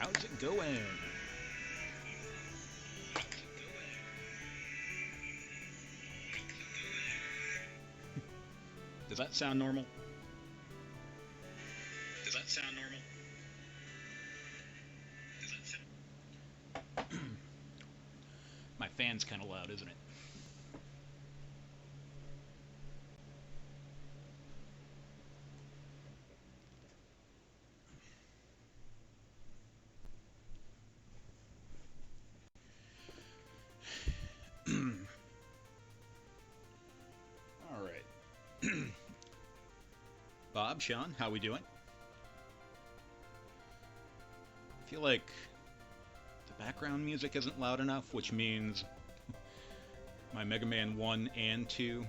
How's it going? Does that sound normal? Does that sound normal? Does that sound... My fan's kind of loud, isn't it? All right. Bob, Sean, how we doing? I feel like the background music isn't loud enough, which means my Mega Man 1 and 2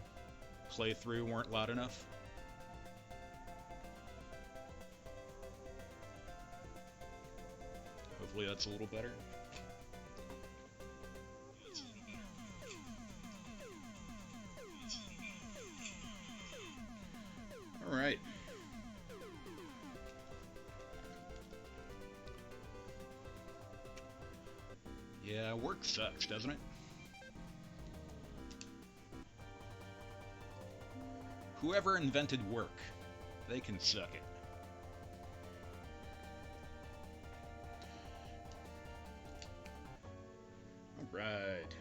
playthrough weren't loud enough. Hopefully that's a little better. Alright. Yeah, work sucks, doesn't it? Whoever invented work, they can suck it. Alright.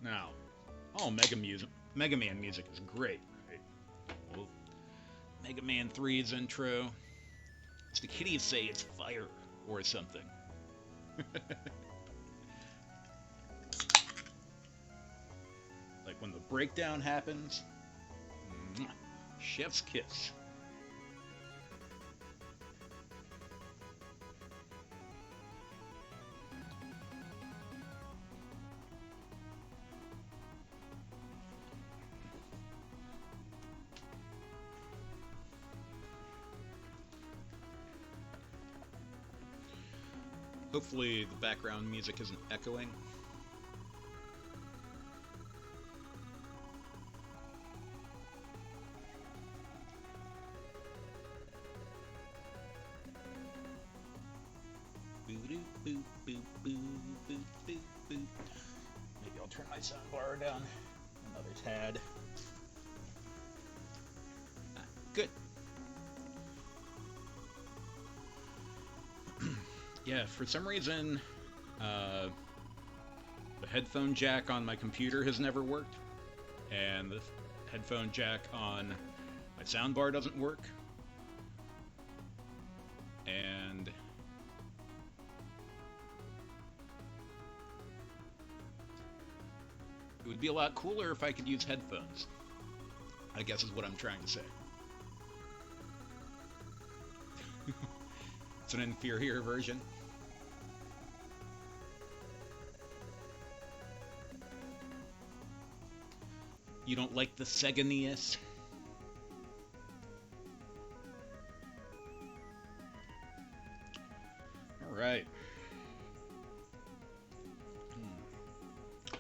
Now, all Mega Man music is great. Right? Well, Mega Man 3's intro. It's the kitties say it's fire or something. Like when the breakdown happens, chef's kiss. Hopefully the background music isn't echoing. Maybe I'll turn my soundbar down another tad. Good. Yeah, for some reason, the headphone jack on my computer has never worked, and the headphone jack on my soundbar doesn't work. And it would be a lot cooler if I could use headphones, I guess is what I'm trying to say. It's an inferior version. You don't like the Sega NES? Alright.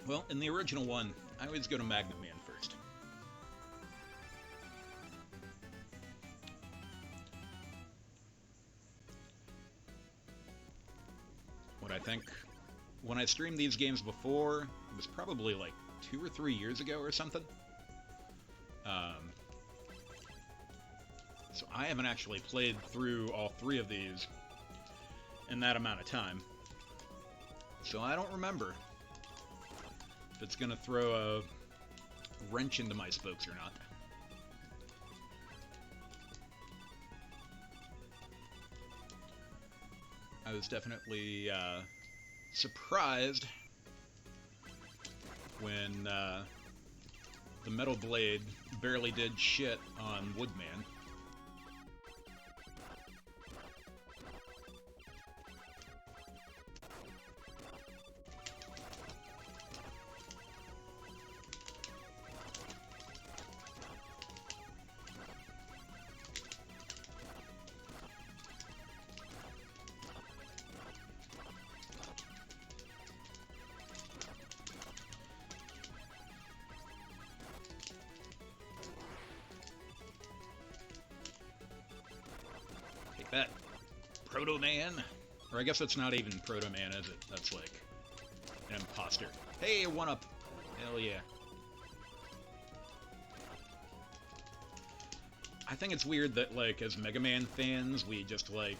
Well, in the original one, I always go to Magnet Man first. What I think, when I streamed these games before, it was probably like 2 or 3 years ago or something. So I haven't actually played through all 3 of these in that amount of time. So I don't remember if it's gonna throw a wrench into my spokes or not. I was definitely surprised when the Metal Blade barely did shit on Woodman. That Proto Man. Or I guess that's not even Proto Man, is it? That's like an imposter. Hey, 1-up. Hell yeah. I think it's weird that, like, as Mega Man fans, we just, like,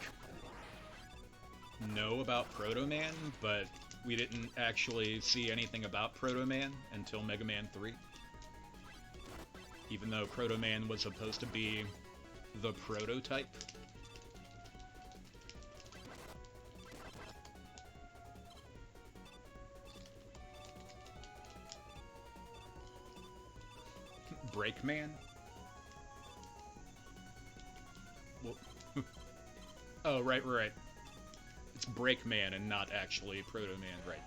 know about Proto Man, but we didn't actually see anything about Proto Man until Mega Man 3. Even though Proto Man was supposed to be the prototype. Breakman? Well, oh, right. It's Breakman and not actually Proto Man, right.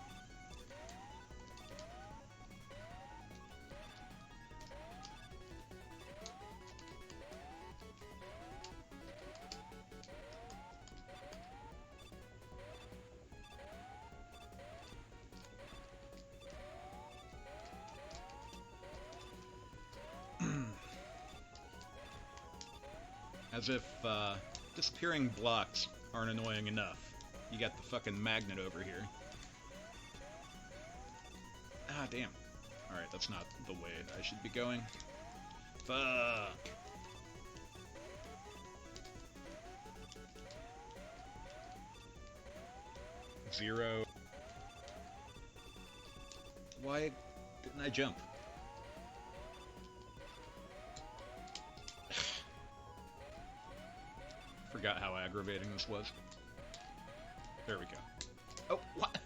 As if disappearing blocks aren't annoying enough. You got the fucking magnet over here. Ah, damn. Alright, that's not the way I should be going. Fuck. Zero. Why didn't I jump? Forgot how aggravating this was. There we go. Oh, what?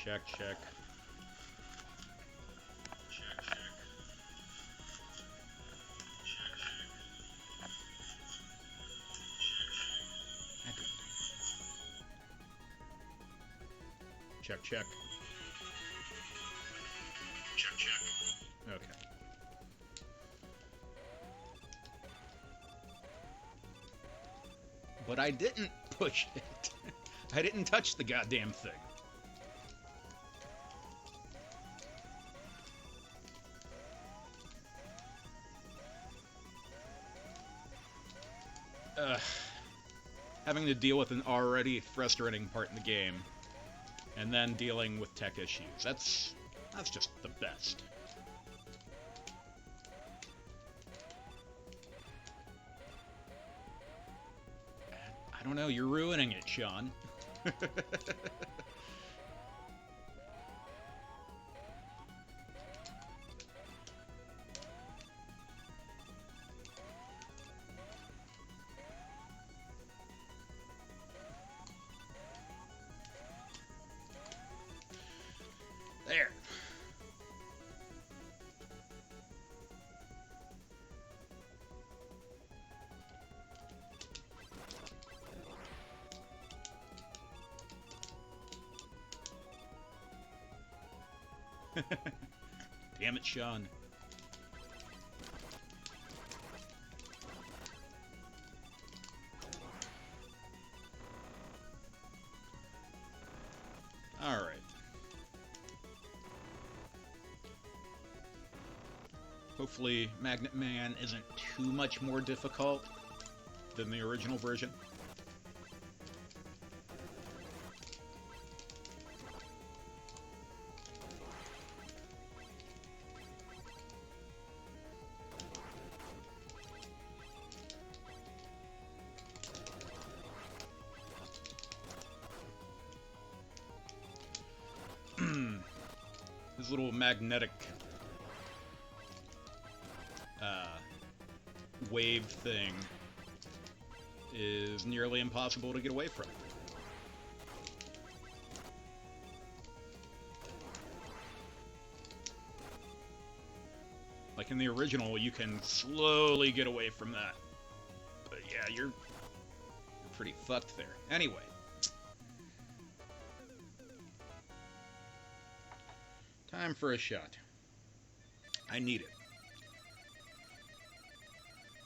Check, check. Check, check. Check, check. Check, check. Okay. But I didn't push it. I didn't touch the goddamn thing. Having to deal with an already frustrating part in the game, and then dealing with tech issues. That's just the best. I don't know, you're ruining it, Sean. There. Damn it, Sean. Alright. Hopefully Magnet Man isn't too much more difficult than the original version. This little magnetic wave thing is nearly impossible to get away from. Like in the original, you can slowly get away from that. But yeah, you're pretty fucked there. Anyway. Time for a shot. I need it.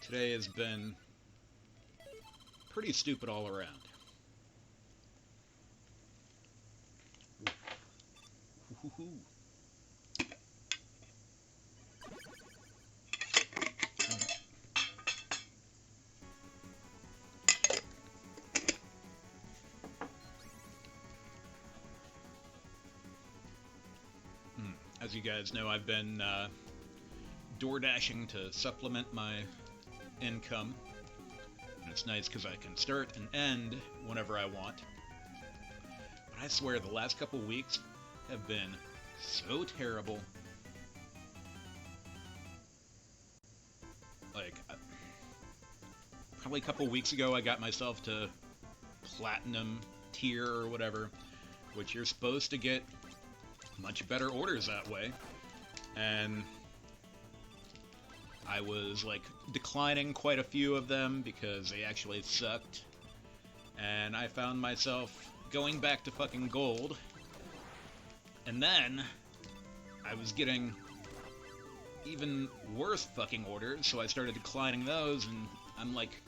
Today has been pretty stupid all around. As you guys know, I've been door dashing to supplement my income, and it's nice because I can start and end whenever I want. But I swear the last couple weeks have been so terrible. Like, probably a couple weeks ago I got myself to platinum tier or whatever, which you're supposed to get much better orders that way, and I was like declining quite a few of them because they actually sucked, and I found myself going back to fucking gold, and then I was getting even worse fucking orders, so I started declining those, and I'm like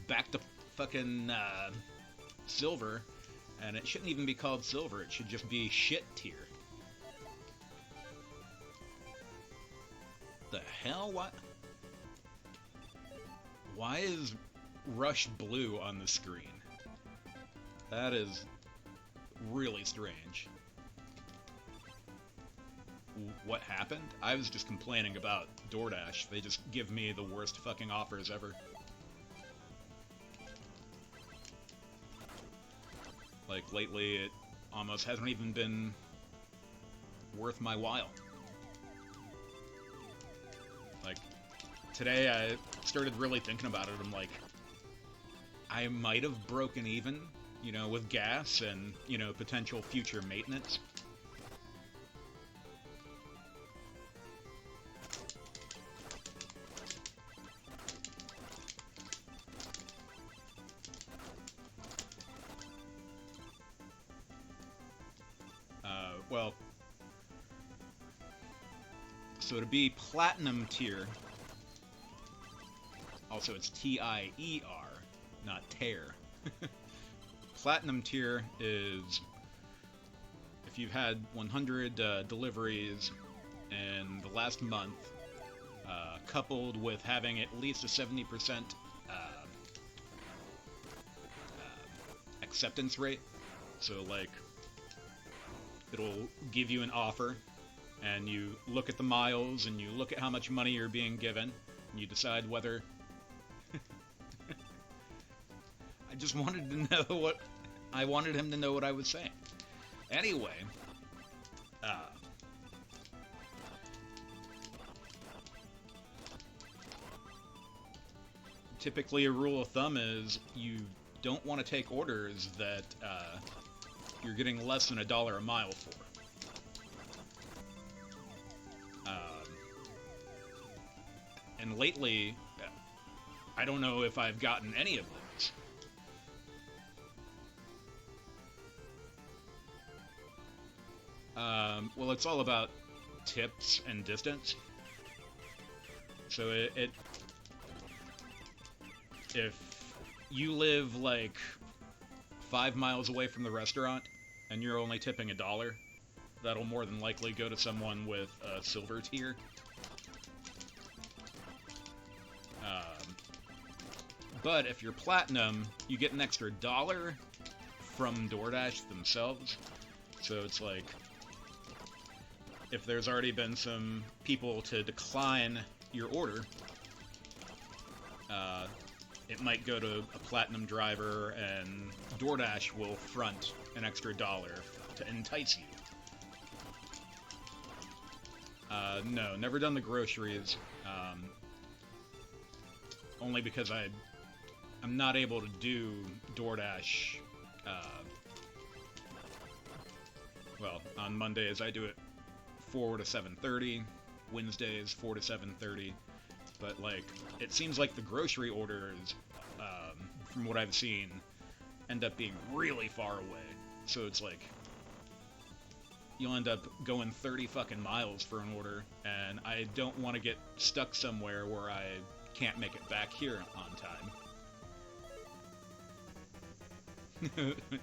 back to fucking silver, and it shouldn't even be called silver, it should just be shit tier. The hell? What? Why is Rush blue on the screen? That is really strange. What happened? I was just complaining about DoorDash. They just give me the worst fucking offers ever. Like, lately, it almost hasn't even been worth my while. Like, today I started really thinking about it. I'm like, I might have broken even, you know, with gas and, you know, potential future maintenance. Well, so to be platinum tier, also it's T-I-E-R, not tear. Platinum tier is if you've had 100 deliveries in the last month, coupled with having at least a 70% acceptance rate. So, like, it'll give you an offer, and you look at the miles, and you look at how much money you're being given, and you decide whether... I just wanted to know what... I wanted him to know what I was saying. Anyway, typically a rule of thumb is you don't want to take orders that you're getting less than $1 a mile for. And lately, I don't know if I've gotten any of those. Well, it's all about tips and distance. So if you live like 5 miles away from the restaurant and you're only tipping $1, that'll more than likely go to someone with a silver tier. But if you're platinum, you get an extra $1 from DoorDash themselves. So it's like, if there's already been some people to decline your order, it might go to a platinum driver, and DoorDash will front an extra $1 to entice you. No, never done the groceries. Only because I'm not able to do DoorDash. Well, on Mondays I do it 4 to 7:30, Wednesdays 4 to 7:30. But like, it seems like the grocery orders, from what I've seen, end up being really far away. So it's like, you'll end up going 30 fucking miles for an order, and I don't want to get stuck somewhere where I can't make it back here on time.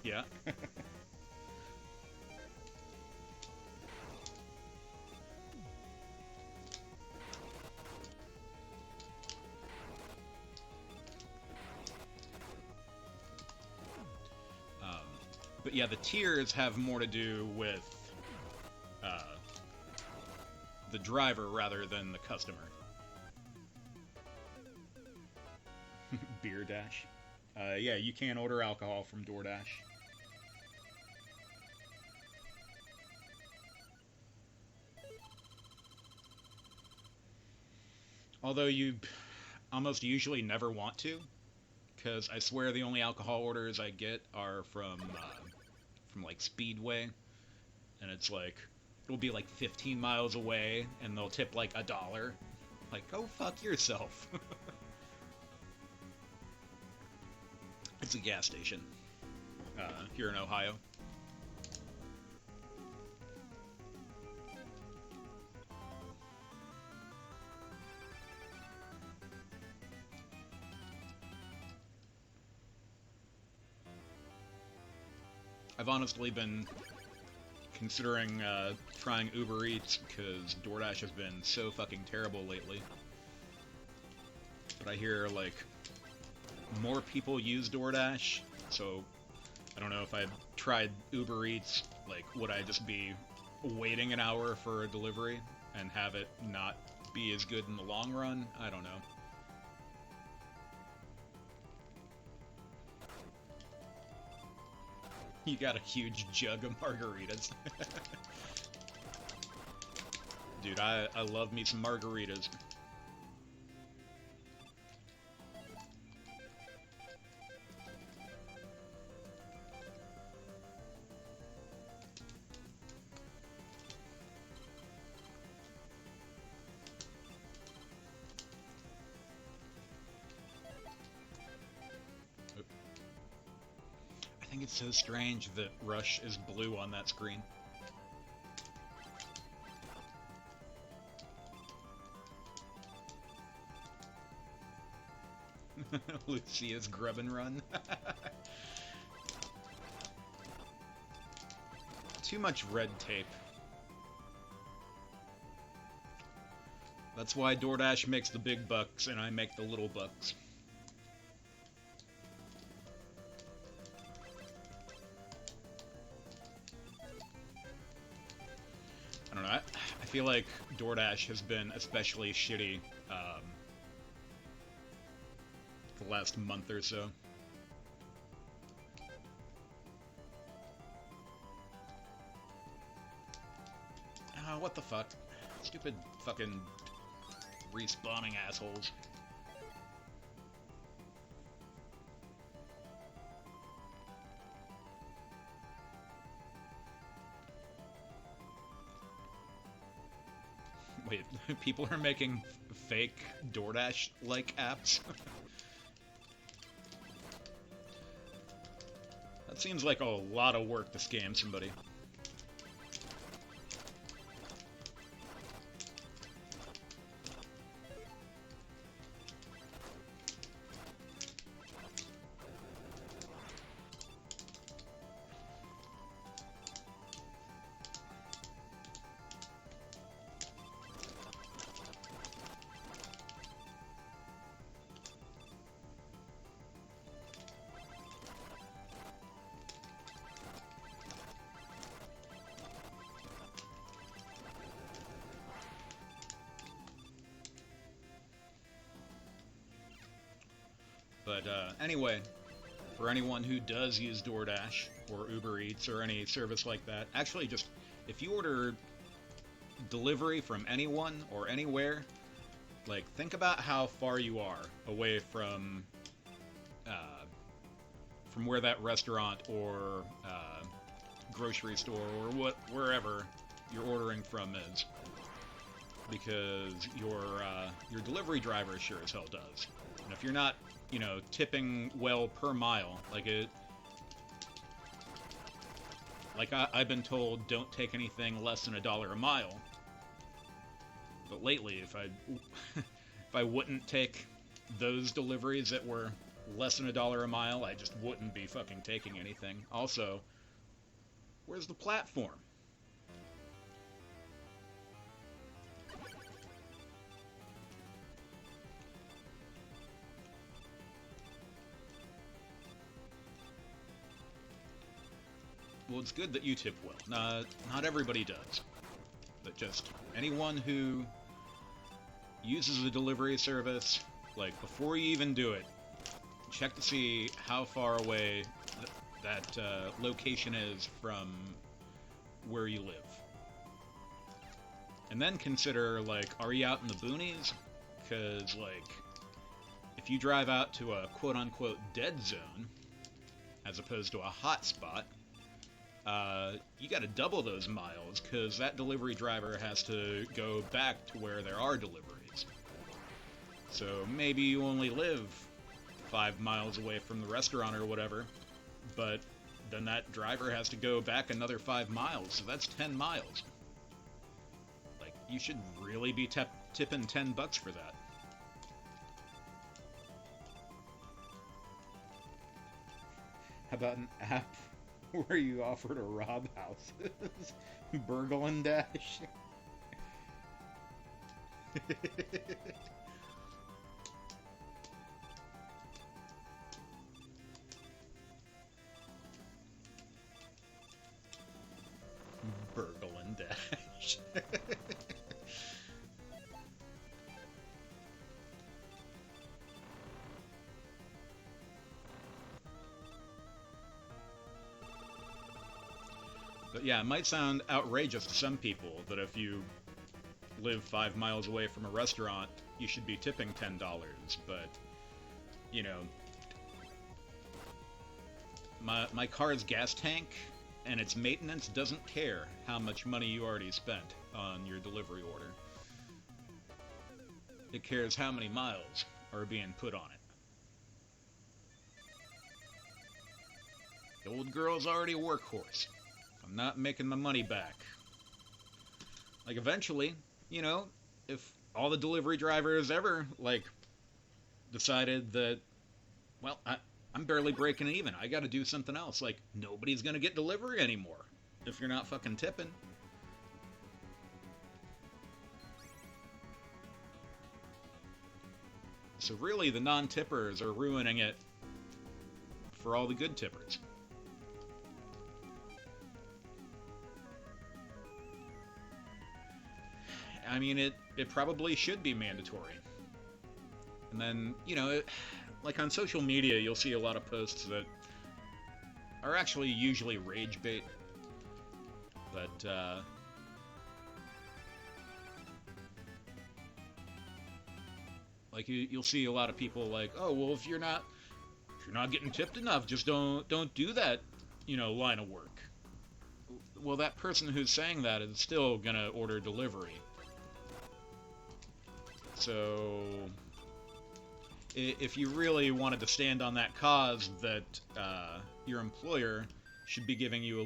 Yeah. But yeah, the tiers have more to do with the driver rather than the customer. Beer Dash. Yeah, you can't order alcohol from DoorDash. Although you almost usually never want to, because I swear the only alcohol orders I get are from like Speedway, and it's like, it'll be like 15 miles away, and they'll tip like $1. Like, go fuck yourself. It's a gas station here in Ohio. I've honestly been considering trying Uber Eats, because DoorDash has been so fucking terrible lately. But I hear, like, more people use DoorDash, so I don't know if I tried Uber Eats, like, would I just be waiting an hour for a delivery and have it not be as good in the long run? I don't know. You got a huge jug of margaritas. Dude, I love me some margaritas. I think it's so strange that Rush is blue on that screen. Lucia's grub and run. Too much red tape. That's why DoorDash makes the big bucks and I make the little bucks. I don't know, I feel like DoorDash has been especially shitty the last month or so. Oh, what the fuck? Stupid fucking respawning assholes. Wait, people are making fake DoorDash-like apps? That seems like a lot of work to scam somebody. But anyway, for anyone who does use DoorDash or Uber Eats or any service like that, actually just if you order delivery from anyone or anywhere, like think about how far you are away from where that restaurant or grocery store or wherever you're ordering from is, because your delivery driver sure as hell does. And if you're not, tipping well per mile, I've been told, don't take anything less than $1 a mile. But lately, if I wouldn't take those deliveries that were less than $1 a mile, I just wouldn't be fucking taking anything. Also, where's the platform? Well, it's good that you tip well. Not everybody does. But just anyone who uses a delivery service, before you even do it, check to see how far away that location is from where you live. And then consider, are you out in the boonies? Because, if you drive out to a quote-unquote dead zone, as opposed to a hot spot, you gotta double those miles, because that delivery driver has to go back to where there are deliveries. So maybe you only live 5 miles away from the restaurant or whatever, but then that driver has to go back another 5 miles, so that's 10 miles. You should really be tipping $10 for that. How about an app where you offer to rob houses? Burgle and Dash. Burgle and Dash. But yeah, it might sound outrageous to some people that if you live 5 miles away from a restaurant, you should be tipping $10, but, my car's gas tank and its maintenance doesn't care how much money you already spent on your delivery order. It cares how many miles are being put on it. The old girl's already a workhorse. I'm not making my money back. Eventually, if all the delivery drivers ever, decided that, well, I'm barely breaking even, I gotta do something else, nobody's gonna get delivery anymore if you're not fucking tipping. So really, the non-tippers are ruining it for all the good tippers. I mean, it probably should be mandatory. And then, on social media, you'll see a lot of posts that are actually usually rage bait. But, you'll see a lot of people oh, well, if you're not getting tipped enough, just don't do that, line of work. Well, that person who's saying that is still gonna order delivery. So, if you really wanted to stand on that cause that your employer should be giving you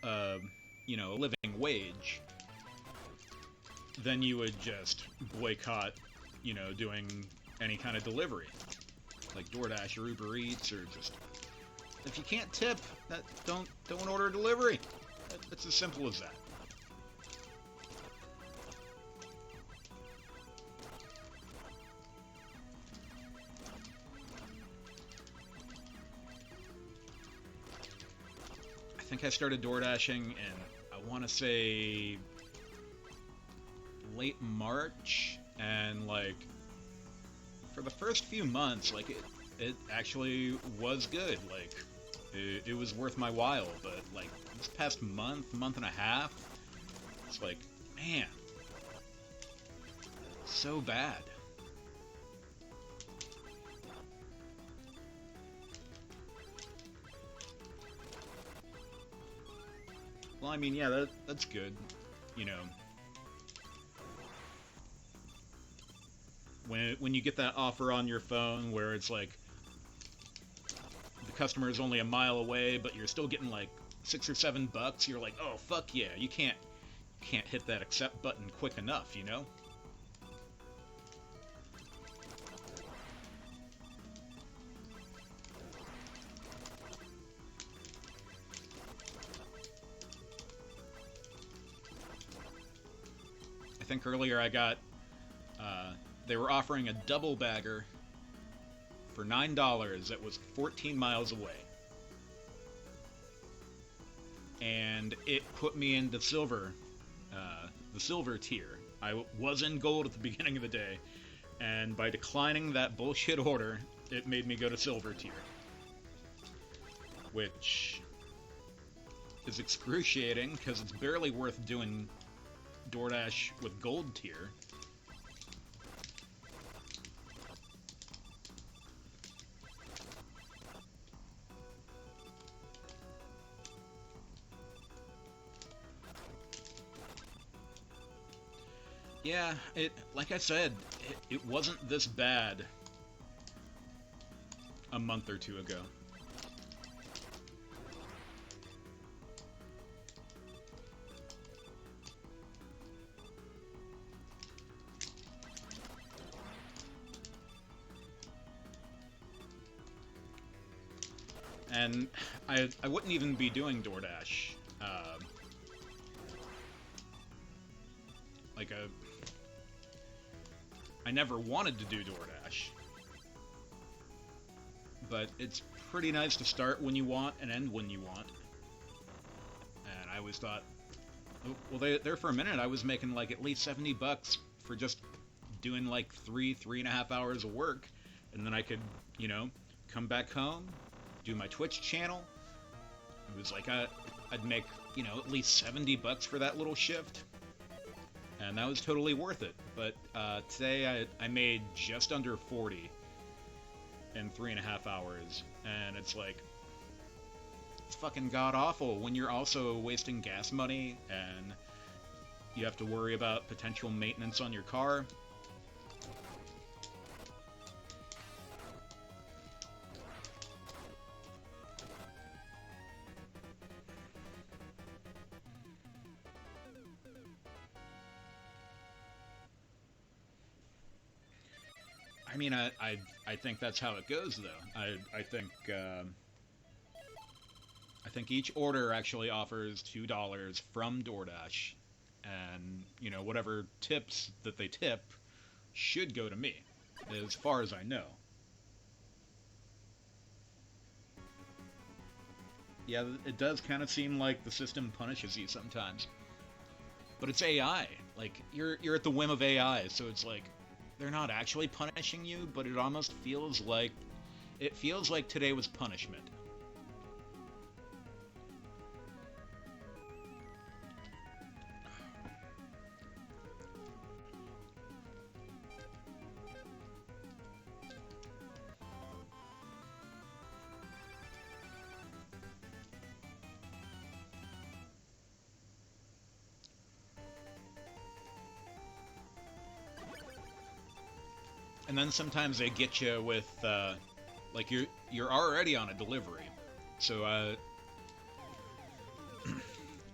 a living wage, then you would just boycott, doing any kind of delivery, like DoorDash or Uber Eats, or just if you can't tip, don't order delivery. It's as simple as that. I think I started door dashing in, I want to say, late March, and for the first few months, it actually was good. Like, it was worth my while. But like this past month and a half, it's like, man, so bad. Well, I mean, yeah, that's good. You know, when you get that offer on your phone where it's like the customer is only a mile away, but you're still getting like $6 or $7, you're like, oh fuck yeah, you can't hit that accept button quick enough, you know? I think earlier I got they were offering a double bagger for $9 that was 14 miles away. And it put me into the silver tier. I was in gold at the beginning of the day, and by declining that bullshit order, it made me go to silver tier. Which is excruciating, because it's barely worth doing DoorDash with gold tier. Yeah, like I said, it wasn't this bad a month or two ago. And I wouldn't even be doing DoorDash. Like I never wanted to do DoorDash. But it's pretty nice to start when you want and end when you want. And I always thought, oh, well, there for a minute I was making like at least $70 for just doing like 3.5 hours of work, and then I could, you know, come back home, do my Twitch channel. It was like I'd make, you know, at least $70 for that little shift, and that was totally worth it. But today I made just under 40 in 3.5 hours, and it's like, it's fucking god awful when you're also wasting gas money and you have to worry about potential maintenance on your car. I mean, I think that's how it goes, though. I think each order actually offers $2 from DoorDash, and you know, whatever tips that they tip should go to me, as far as I know. Yeah, it does kind of seem like the system punishes you sometimes, but it's AI. Like you're at the whim of AI, so it's like they're not actually punishing you, but it almost feels like today was punishment. And then sometimes they get you with, like you're already on a delivery. So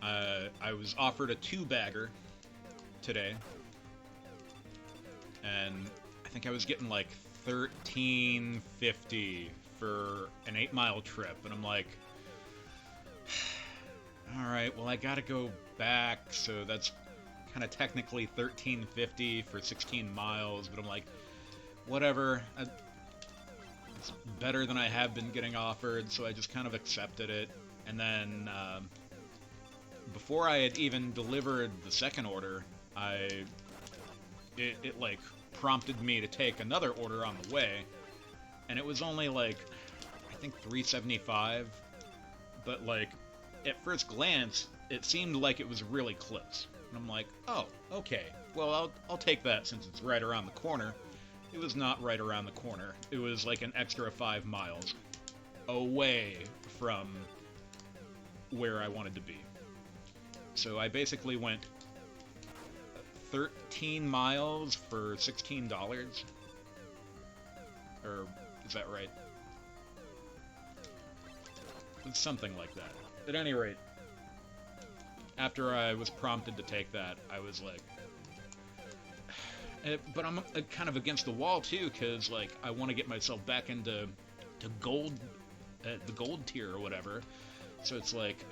I was offered a 2-bagger today, and I think I was getting like $13.50 for an 8-mile trip, and I'm like, all right, well I gotta go back, so that's kind of technically $13.50 for 16 miles, but I'm like, whatever, it's better than I have been getting offered, so I just kind of accepted it. And then before I had even delivered the second order, it like prompted me to take another order on the way, and it was only like, I think 375, but like, at first glance, it seemed like it was really close. And I'm like, oh, okay, well, I'll take that since it's right around the corner. It was not right around the corner. It was like an extra 5 miles away from where I wanted to be. So I basically went 13 miles for $16. Or, is that right? It's something like that. At any rate, after I was prompted to take that, I was like... But I'm kind of against the wall, too, because, like, I want to get myself back into gold, the gold tier or whatever. So it's like...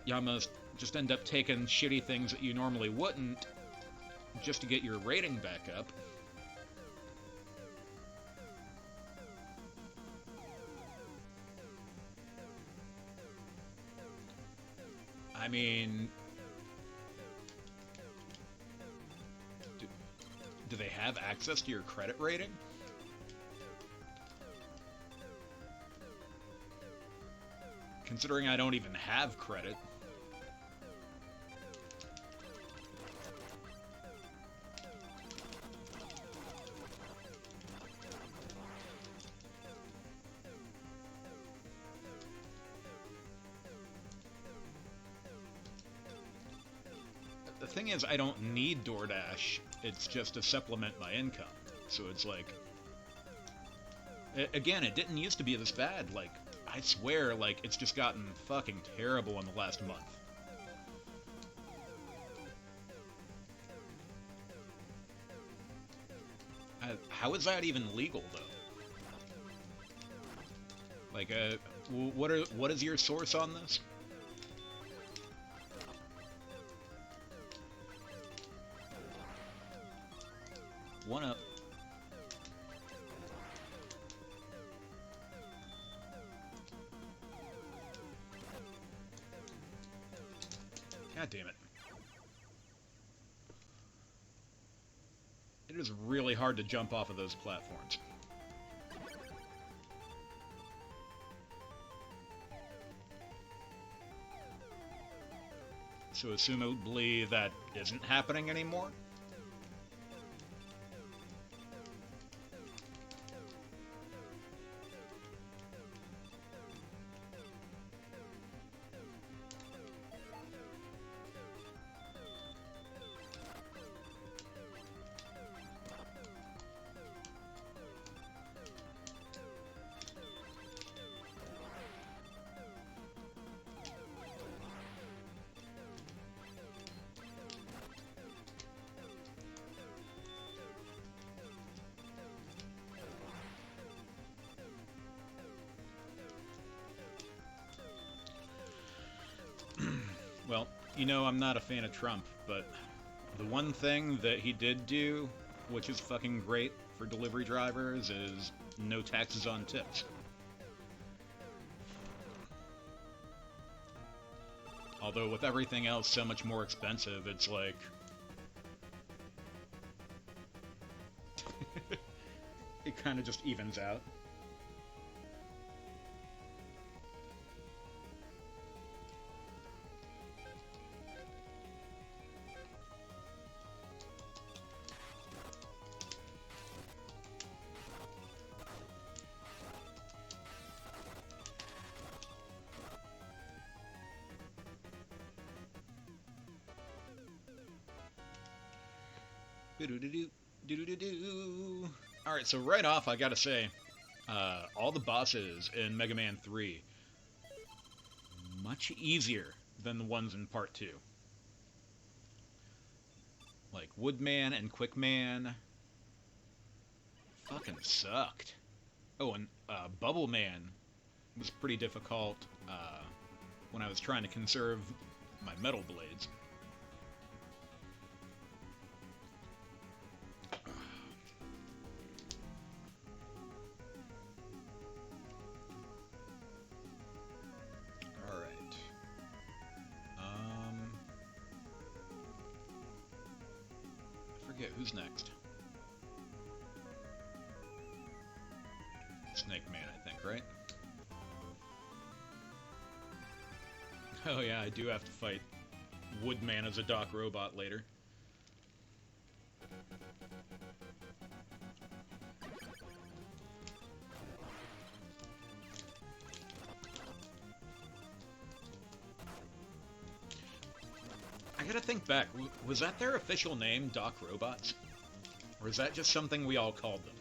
You almost just end up taking shitty things that you normally wouldn't just to get your rating back up. I mean... Do they have access to your credit rating? Considering I don't even have credit. The thing is, I don't need DoorDash. It's just to supplement my income. So it's like... Again, it didn't used to be this bad. Like, I swear, like, it's just gotten fucking terrible in the last month. How is that even legal, though? Like, what is your source on this? One up. God damn it. It is really hard to jump off of those platforms. So assumably that isn't happening anymore? Well, you know, I'm not a fan of Trump, but the one thing that he did do, which is fucking great for delivery drivers, is no taxes on tips. Although with everything else so much more expensive, it's like... it kind of just evens out. Alright, so right off, I gotta say, all the bosses in Mega Man 3, much easier than the ones in Part 2. Like, Woodman and Quickman fucking sucked. Oh, and Bubble Man was pretty difficult when I was trying to conserve my metal blades. Who's next? Snake Man, I think, right? Oh yeah, I do have to fight Woodman as a Doc Robot later. I gotta think back, was that their official name, Doc Robots? Or is that just something we all called them?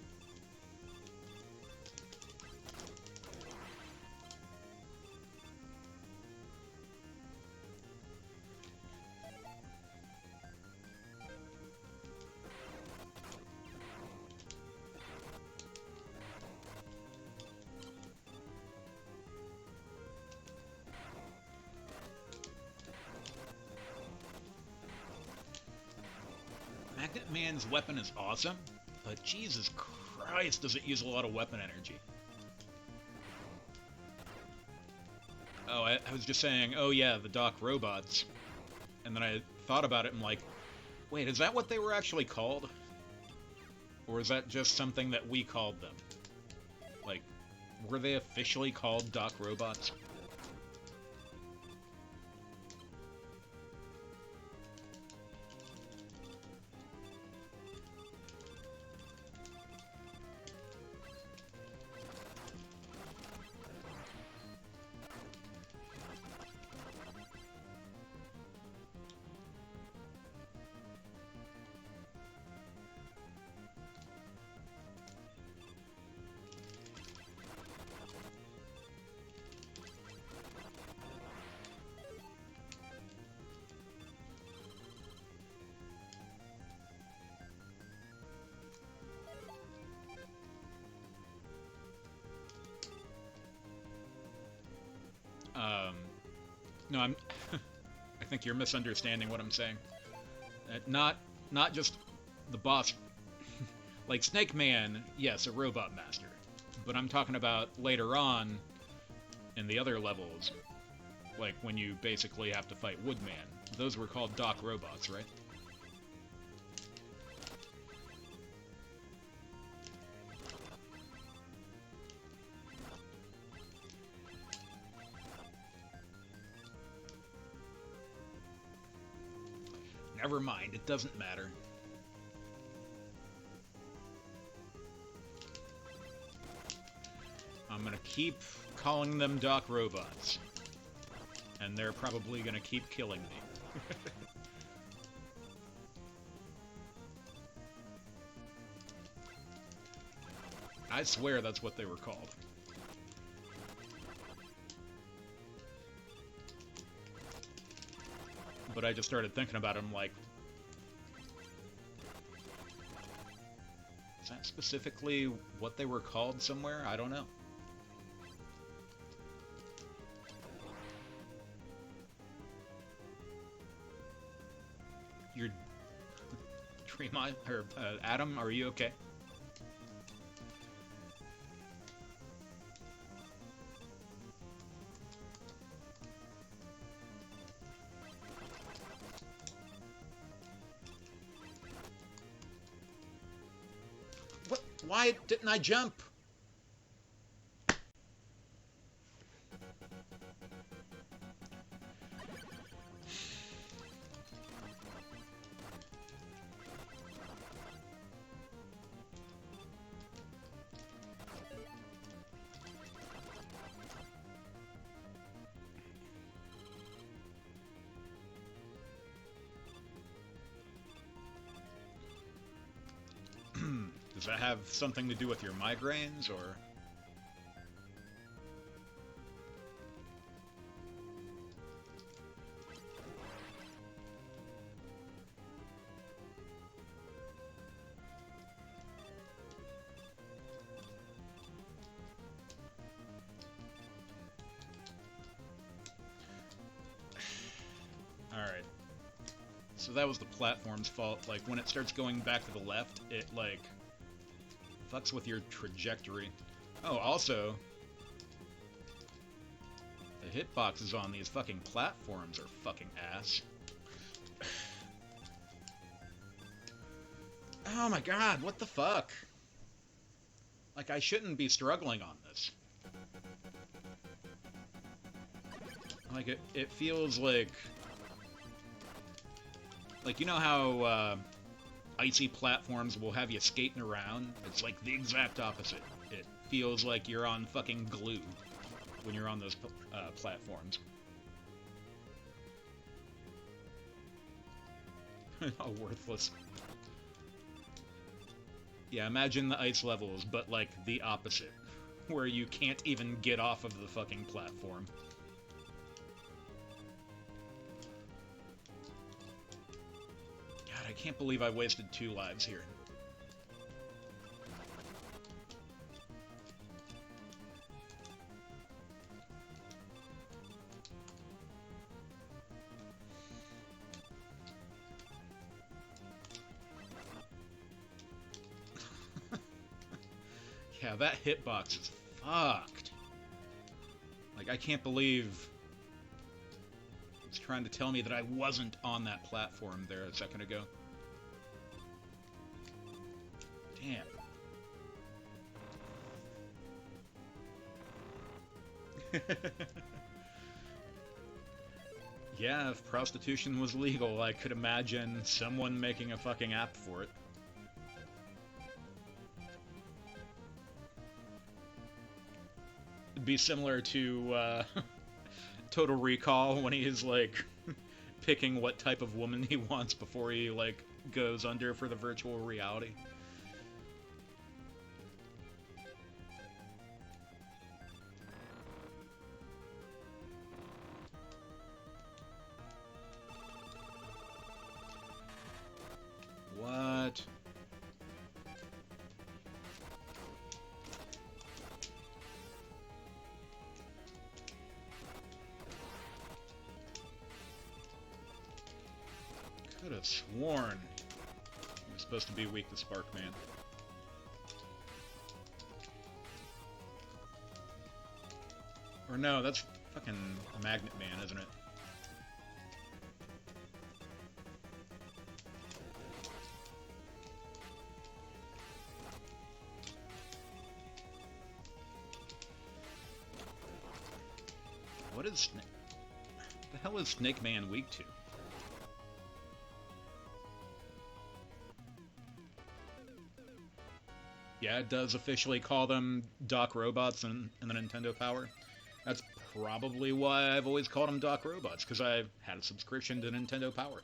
Magnet Man's weapon is awesome, but Jesus Christ, does it use a lot of weapon energy. Oh, I was just saying, oh yeah, the Doc Robots. And then I thought about it and like, wait, is that what they were actually called? Or is that just something that we called them? Like, were they officially called Doc Robots? No, I'm... I think you're misunderstanding what I'm saying. Not just the boss. Like, Snake Man, yes, a robot master. But I'm talking about later on in the other levels, like when you basically have to fight Woodman. Those were called Doc Robots, right? Never mind, it doesn't matter. I'm gonna keep calling them Doc Robots. And they're probably gonna keep killing me. I swear that's what they were called. But I just started thinking about them like... Is that specifically what they were called somewhere? I don't know. You're... Tremont, or Adam, are you okay? What? Why didn't I jump? Does that have something to do with your migraines, or...? Alright. So that was the platform's fault. Like, when it starts going back to the left, it, like... fucks with your trajectory. Oh, also... the hitboxes on these fucking platforms are fucking ass. Oh my god, what the fuck? Like, I shouldn't be struggling on this. Like, it feels like... Like, you know how, icy platforms will have you skating around? It's like the exact opposite. It feels like you're on fucking glue when you're on those, platforms. Oh, worthless. Yeah, imagine the ice levels, but like the opposite, where you can't even get off of the fucking platform. God, I can't believe I wasted 2 lives here. Yeah, that hitbox is fucked. Like, I can't believe it's trying to tell me that I wasn't on that platform there a second ago. Damn. Yeah, if prostitution was legal, I could imagine someone making a fucking app for it. It'd be similar to Total Recall when he's like picking what type of woman he wants before he like goes under for the virtual reality. What? Could have sworn you're supposed to be weak to Sparkman. Or no, that's fucking Magnet Man, isn't it? What is Snake? The hell is Snake Man weak to? Yeah, it does officially call them Doc Robots in the Nintendo Power. That's probably why I've always called them Doc Robots, because I've had a subscription to Nintendo Power.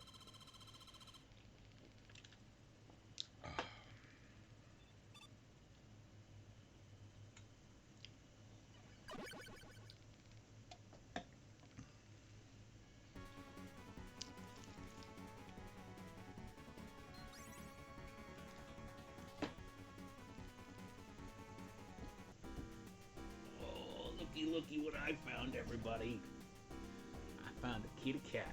Oh, looky what I found, everybody. I found a kitty cat.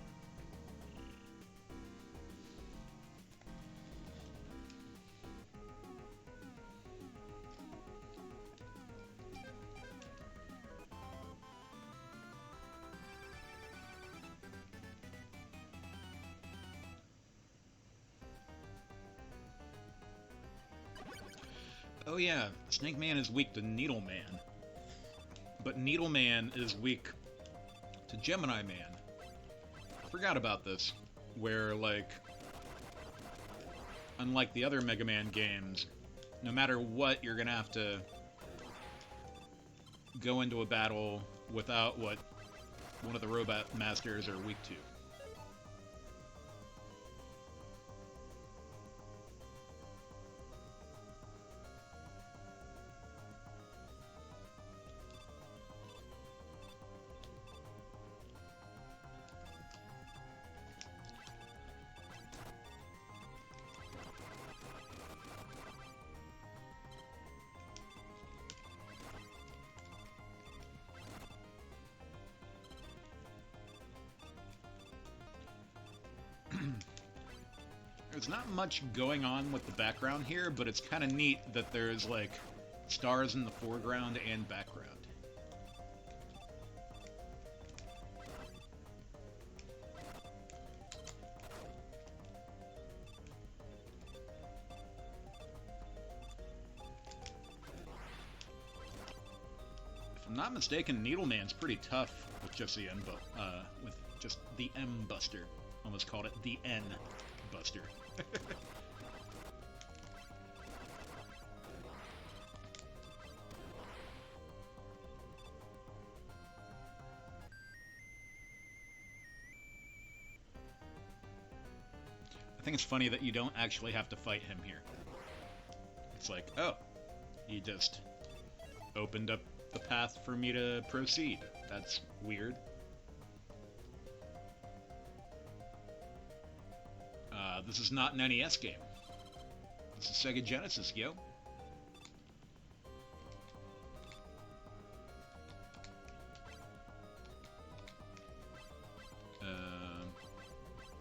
Oh yeah, Snake Man is weak to Needle Man. But Needle Man is weak to Gemini Man. I forgot about this. Where, like, unlike the other Mega Man games, no matter what, you're gonna have to go into a battle without what one of the Robot Masters are weak to. There's not much going on with the background here, but it's kind of neat that there's, like, stars in the foreground and background. not mistaken, Needleman's pretty tough with just the with just the M Buster. Almost called it the N Buster. I think it's funny that you don't actually have to fight him here. It's like, oh, he just opened up the path for me to proceed. That's weird. This is not an NES game. This is Sega Genesis, yo.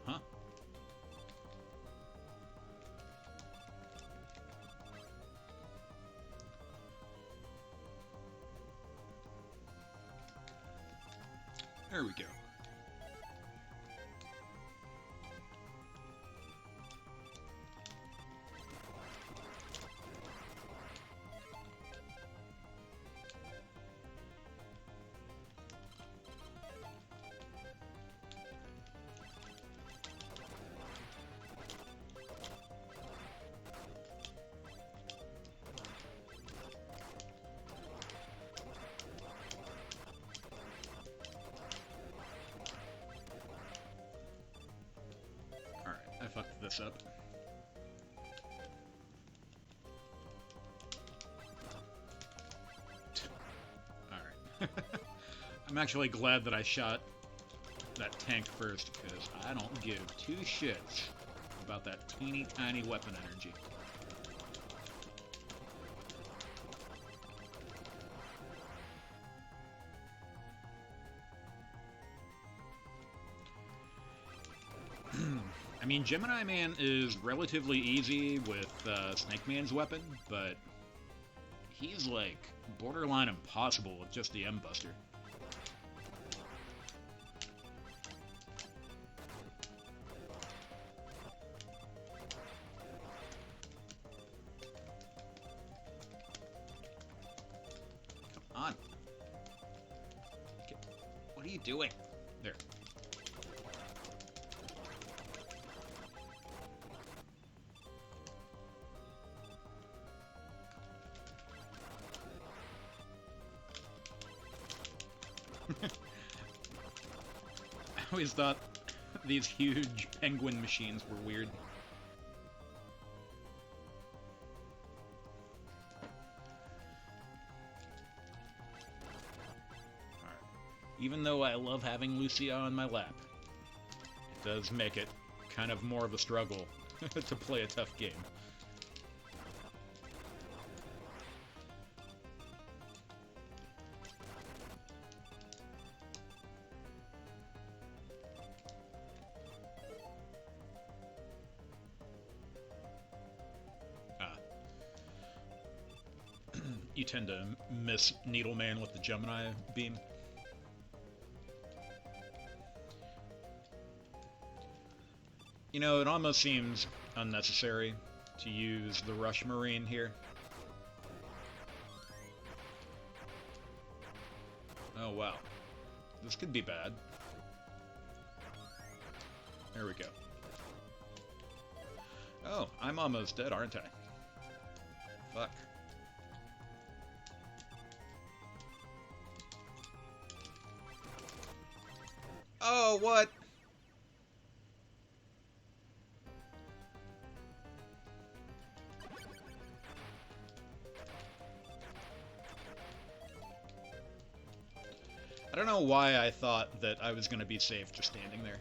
Huh? There we go. I fucked this up. Alright. I'm actually glad that I shot that tank first, because I don't give two shits about that teeny tiny weapon energy. I mean, Gemini Man is relatively easy with Snake Man's weapon, but he's like borderline impossible with just the M-Buster. Come on. Okay. What are you doing? There. I always thought these huge penguin machines were weird. Alright. Even though I love having Lucia on my lap, it does make it kind of more of a struggle to play a tough game. You tend to miss Needleman with the Gemini beam. You know, it almost seems unnecessary to use the Rush Marine here. Oh wow. This could be bad. There we go. Oh, I'm almost dead, aren't I? Fuck. Oh, what? I don't know why I thought that I was going to be safe just standing there.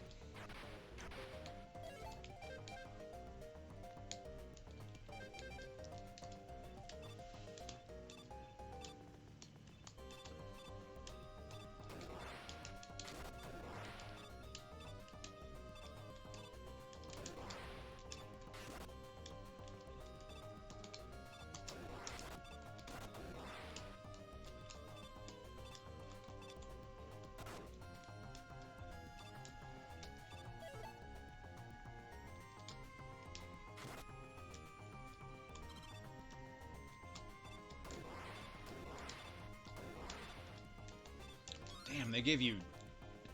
And they gave you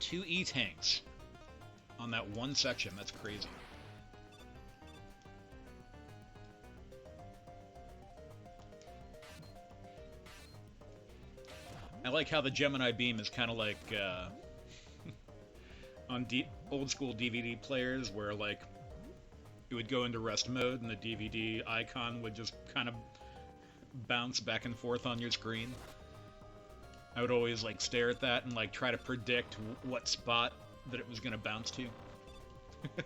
2 E-tanks on that one section. That's crazy. I like how the Gemini beam is kind of like on old school DVD players where like it would go into rest mode and the DVD icon would just kind of bounce back and forth on your screen. I would always like stare at that and like try to predict what spot that it was going to bounce to. How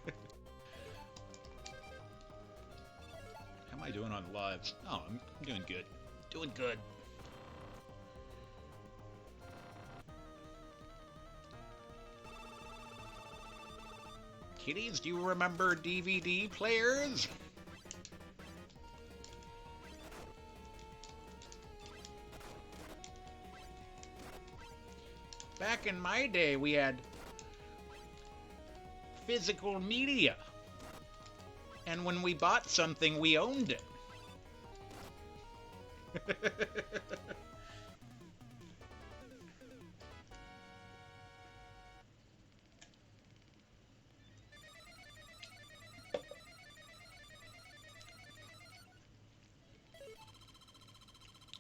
am I doing on lives? Oh, I'm doing good. Doing good. Kiddies, do you remember DVD players? Back in my day, we had physical media. And when we bought something, we owned it.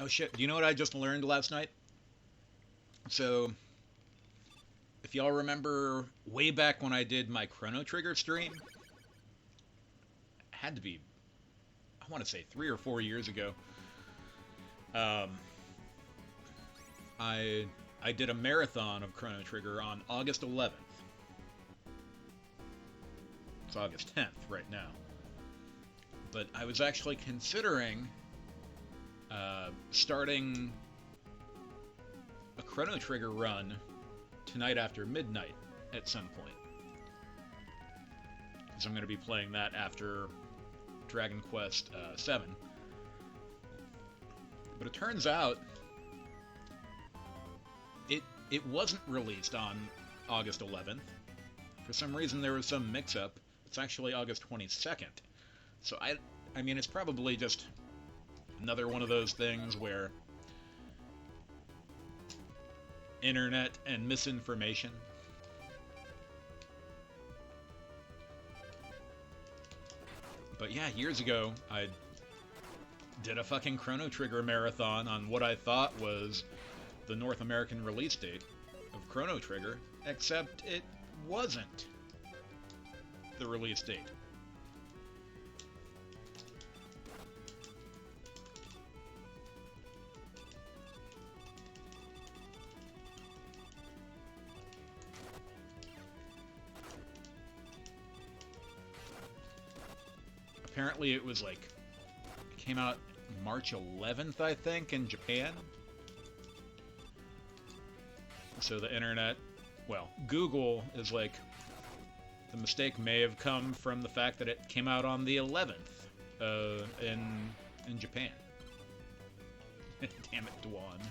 Oh shit, do you know what I just learned last night? So, if y'all remember way back when I did my Chrono Trigger stream, it had to be, I want to say 3 or 4 years ago, I did a marathon of Chrono Trigger on August 11th. It's August 10th right now. But I was actually considering starting a Chrono Trigger run tonight after midnight at some point. Because I'm going to be playing that after Dragon Quest VII. But it turns out it wasn't released on August 11th. For some reason there was some mix-up. It's actually August 22nd. So I mean, it's probably just another one of those things where internet and misinformation. But yeah, years ago, I did a fucking Chrono Trigger marathon on what I thought was the North American release date of Chrono Trigger, except it wasn't the release date. Apparently it was like, it came out March 11th, I think, in Japan. So the internet, well, Google is like, the mistake may have come from the fact that it came out on the 11th in Japan. Damn it, Dwan.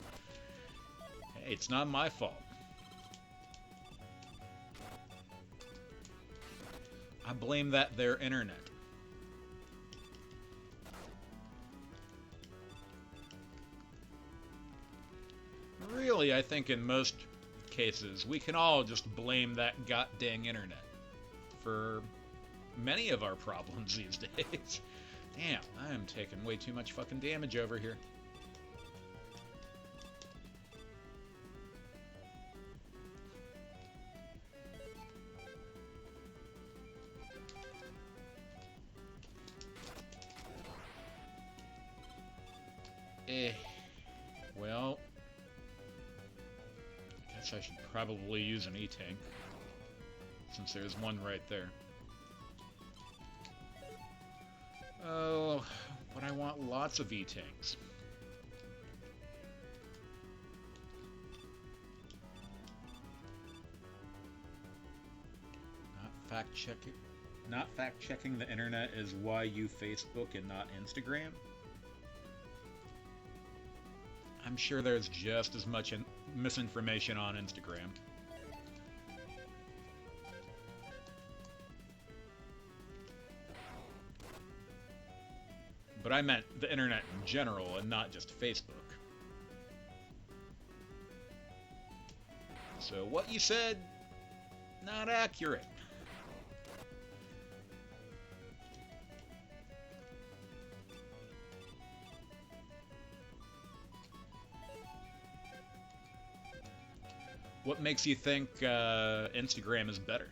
Hey, it's not my fault. I blame their internet. Really, I think in most cases, we can all just blame that goddamn internet for many of our problems these days. Damn, I am taking way too much fucking damage over here. Well, I guess I should probably use an E-tank, since there's one right there. Oh, but I want lots of E-tanks. Not fact-checking the internet is why you Facebook and not Instagram? I'm sure there's just as much misinformation on Instagram. But I meant the internet in general and not just Facebook. So what you said, not accurate. What makes you think Instagram is better?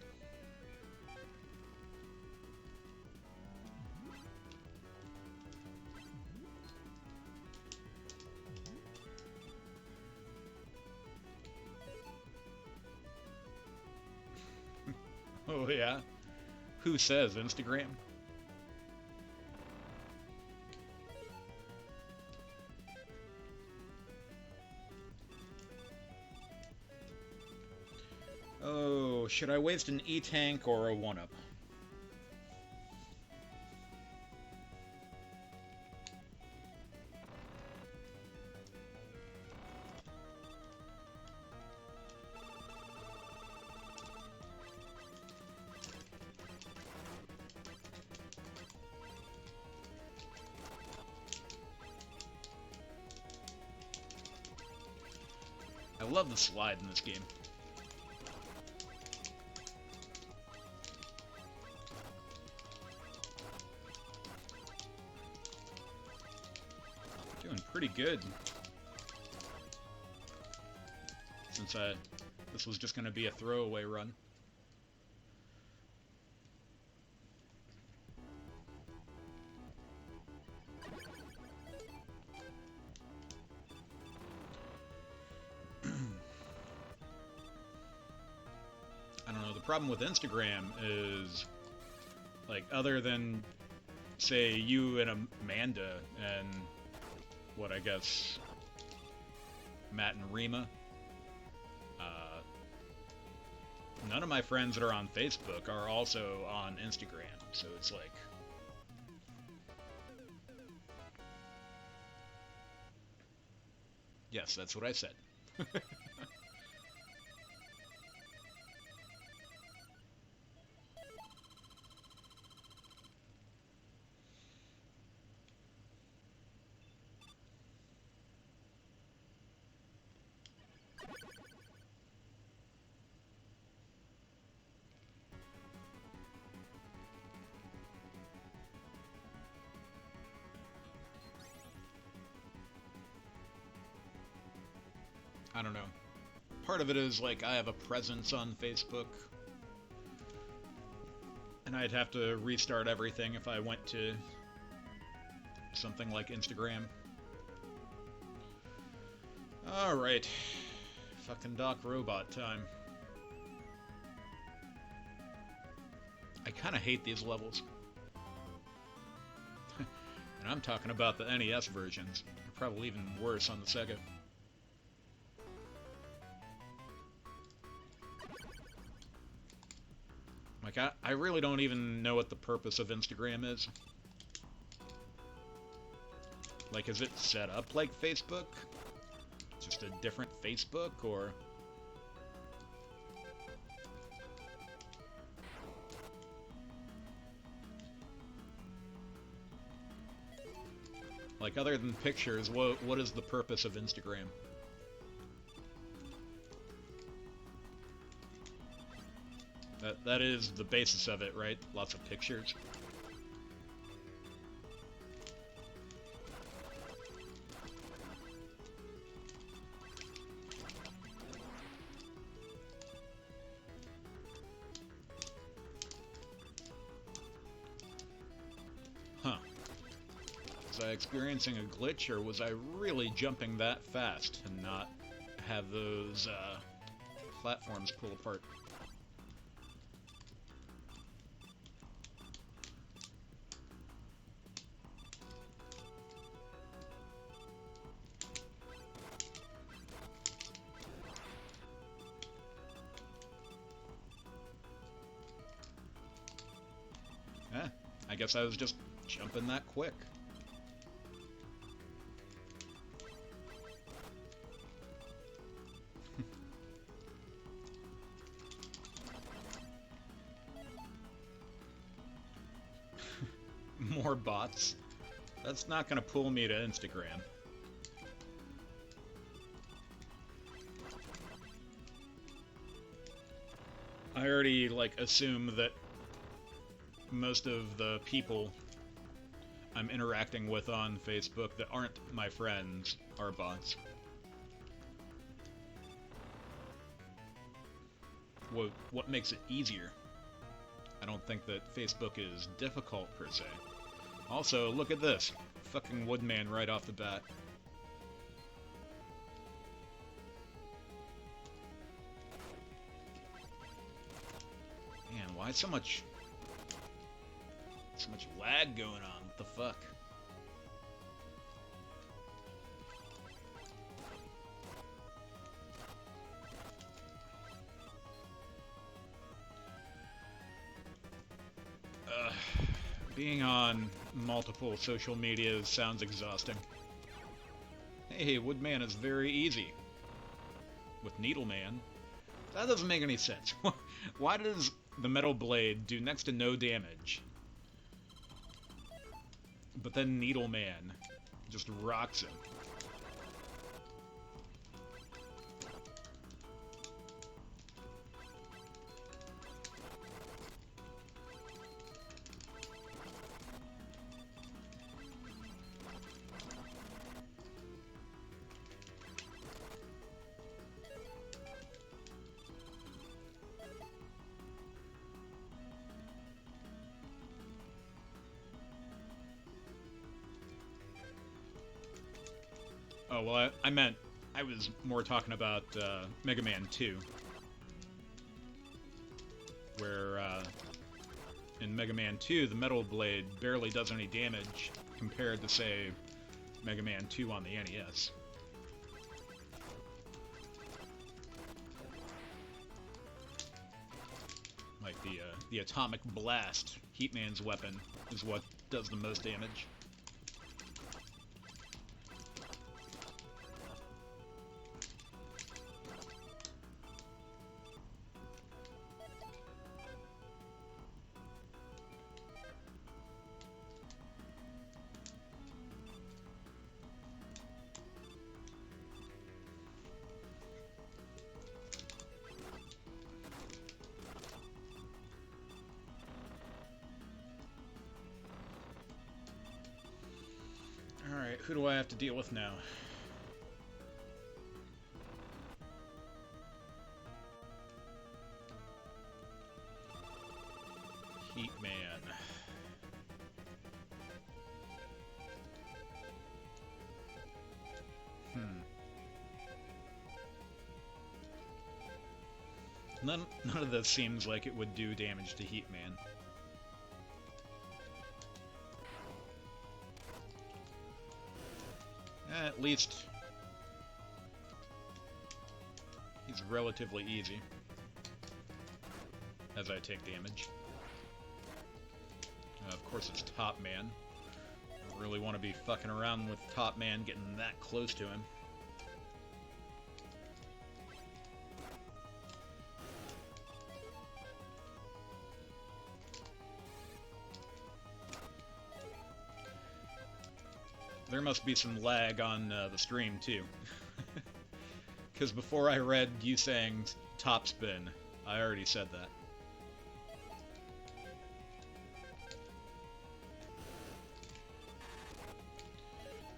Oh yeah? Who says Instagram? Oh, should I waste an E-Tank or a 1-Up? I love the slide in this game. Doing pretty good. Since this was just going to be a throwaway run. I don't know, the problem with Instagram is, like, other than, say, you and Amanda and, what, I guess, Matt and Rima, none of my friends that are on Facebook are also on Instagram, so it's like... Yes, that's what I said. I don't know. Part of it is, like, I have a presence on Facebook. And I'd have to restart everything if I went to something like Instagram. Alright. Fucking Doc Robot time. I kinda hate these levels. And I'm talking about the NES versions. They're probably even worse on the Sega. Like, I really don't even know what the purpose of Instagram is. Like, is it set up like Facebook? Just a different Facebook, or... Like, other than pictures, what is the purpose of Instagram? That is the basis of it, right? Lots of pictures. Huh. Was I experiencing a glitch, or was I really jumping that fast and not have those platforms pull apart? I guess I was just jumping that quick. More bots. That's not gonna pull me to Instagram. I already, like, assume that most of the people I'm interacting with on Facebook that aren't my friends are bots. What makes it easier? I don't think that Facebook is difficult per se. Also, look at this. Fucking Woodman right off the bat. Man, why so much lag going on? What the fuck? Being on multiple social medias sounds exhausting. Hey, Woodman is very easy. With Needleman, that doesn't make any sense. Why does the Metal Blade do next to no damage? But then Needleman just rocks him. Oh, well, I meant, I was more talking about Mega Man 2. Where, in Mega Man 2, the Metal Blade barely does any damage compared to, say, Mega Man 2 on the NES. Like, the Atomic Blast, Heatman's weapon, is what does the most damage. Alright, who do I have to deal with now? Heatman. None of this seems like it would do damage to Heatman. At least he's relatively easy as I take damage. Of course it's Top Man. I really want to be fucking around with Top Man getting that close to him. There must be some lag on the stream, too. Because before I read you saying top spin, I already said that.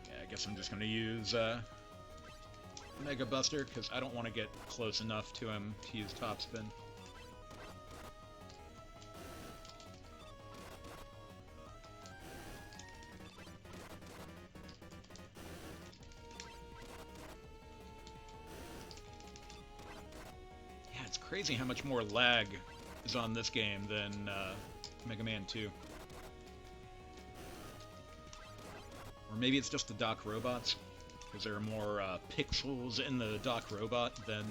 Yeah, I guess I'm just going to use Mega Buster, because I don't want to get close enough to him to use top spin. Crazy how much more lag is on this game than Mega Man 2. Or maybe it's just the Doc Robots, because there are more pixels in the Doc Robot than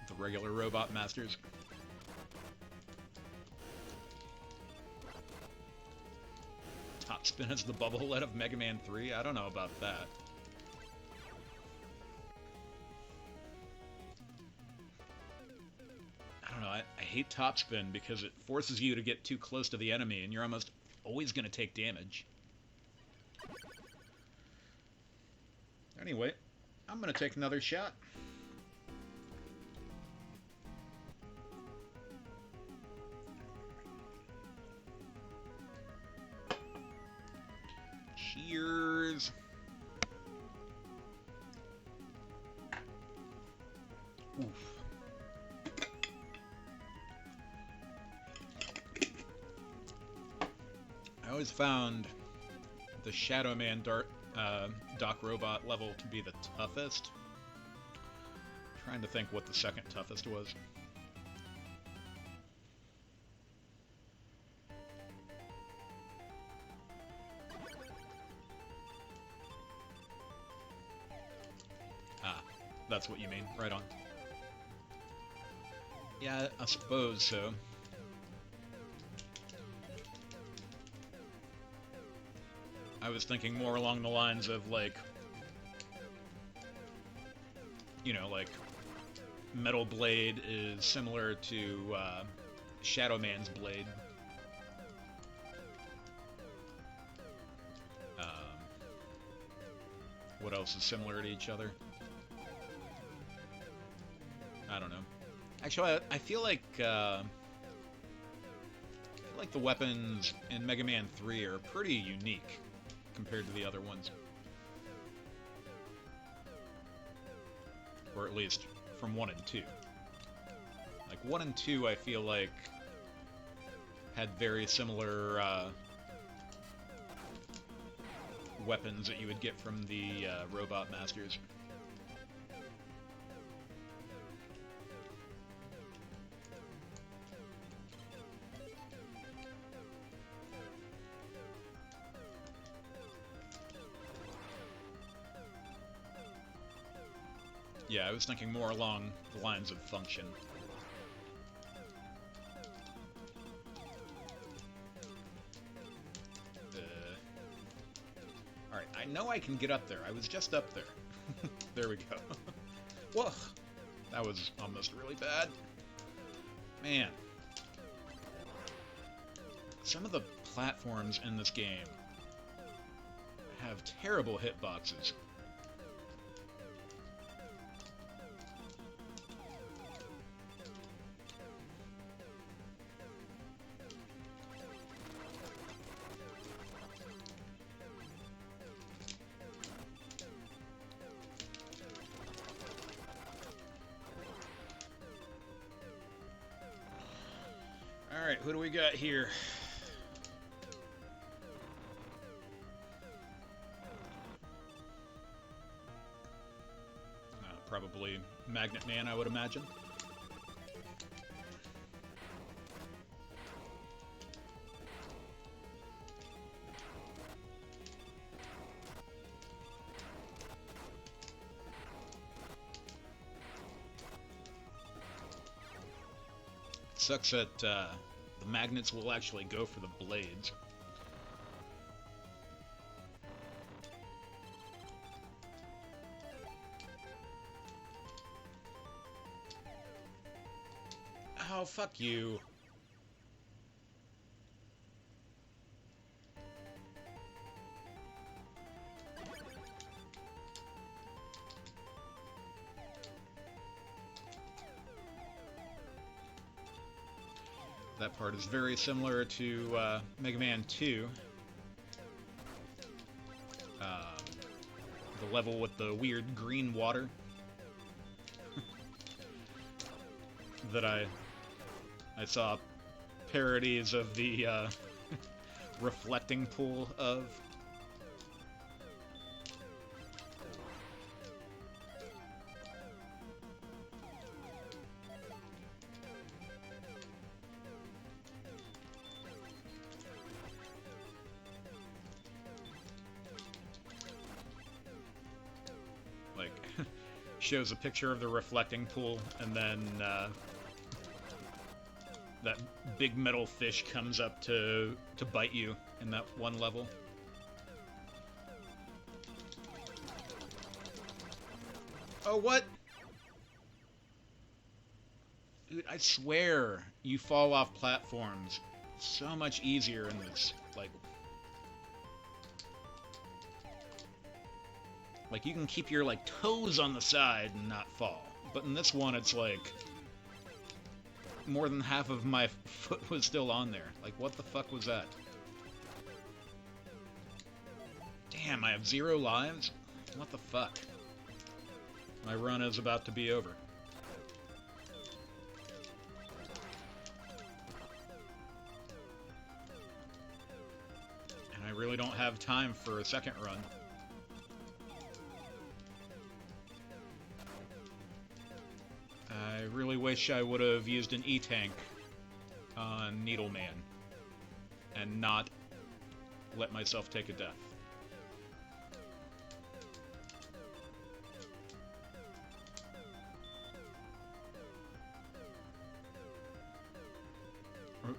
the regular Robot Masters. Top spin as the bubble out of Mega Man 3? I don't know about that. I hate topspin because it forces you to get too close to the enemy and you're almost always going to take damage. Anyway, I'm going to take another shot. Cheers. Oof. I always found the Shadow Man Doc Robot level to be the toughest. Trying to think what the second toughest was. Ah, that's what you mean. Right on. Yeah, I suppose so. I was thinking more along the lines of, like, you know, like, Metal Blade is similar to Shadow Man's blade. What else is similar to each other? I don't know. Actually, I feel like the weapons in Mega Man 3 are pretty unique compared to the other ones. Or at least from 1 and 2. Like, 1 and 2, I feel like, had very similar weapons that you would get from the Robot Masters. Yeah, I was thinking more along the lines of function. Alright, I know I can get up there. I was just up there. There we go. Whoa! That was almost really bad. Man. Some of the platforms in this game have terrible hitboxes. Alright, who do we got here? Probably Magnet Man, I would imagine. Sucks that the magnets will actually go for the blades. Oh, fuck you. That part is very similar to Mega Man 2. The level with the weird green water that I saw parodies of the reflecting pool of. Like, shows a picture of the reflecting pool, and then that big metal fish comes up to bite you in that one level. Oh, what? Dude, I swear you fall off platforms so much easier in this. Like you can keep your, like, toes on the side and not fall. But in this one, it's like more than half of my foot was still on there. Like, what the fuck was that? Damn, I have 0 lives? What the fuck? My run is about to be over. And I really don't have time for a second run. I really wish I would have used an E-Tank on Needleman and not let myself take a death.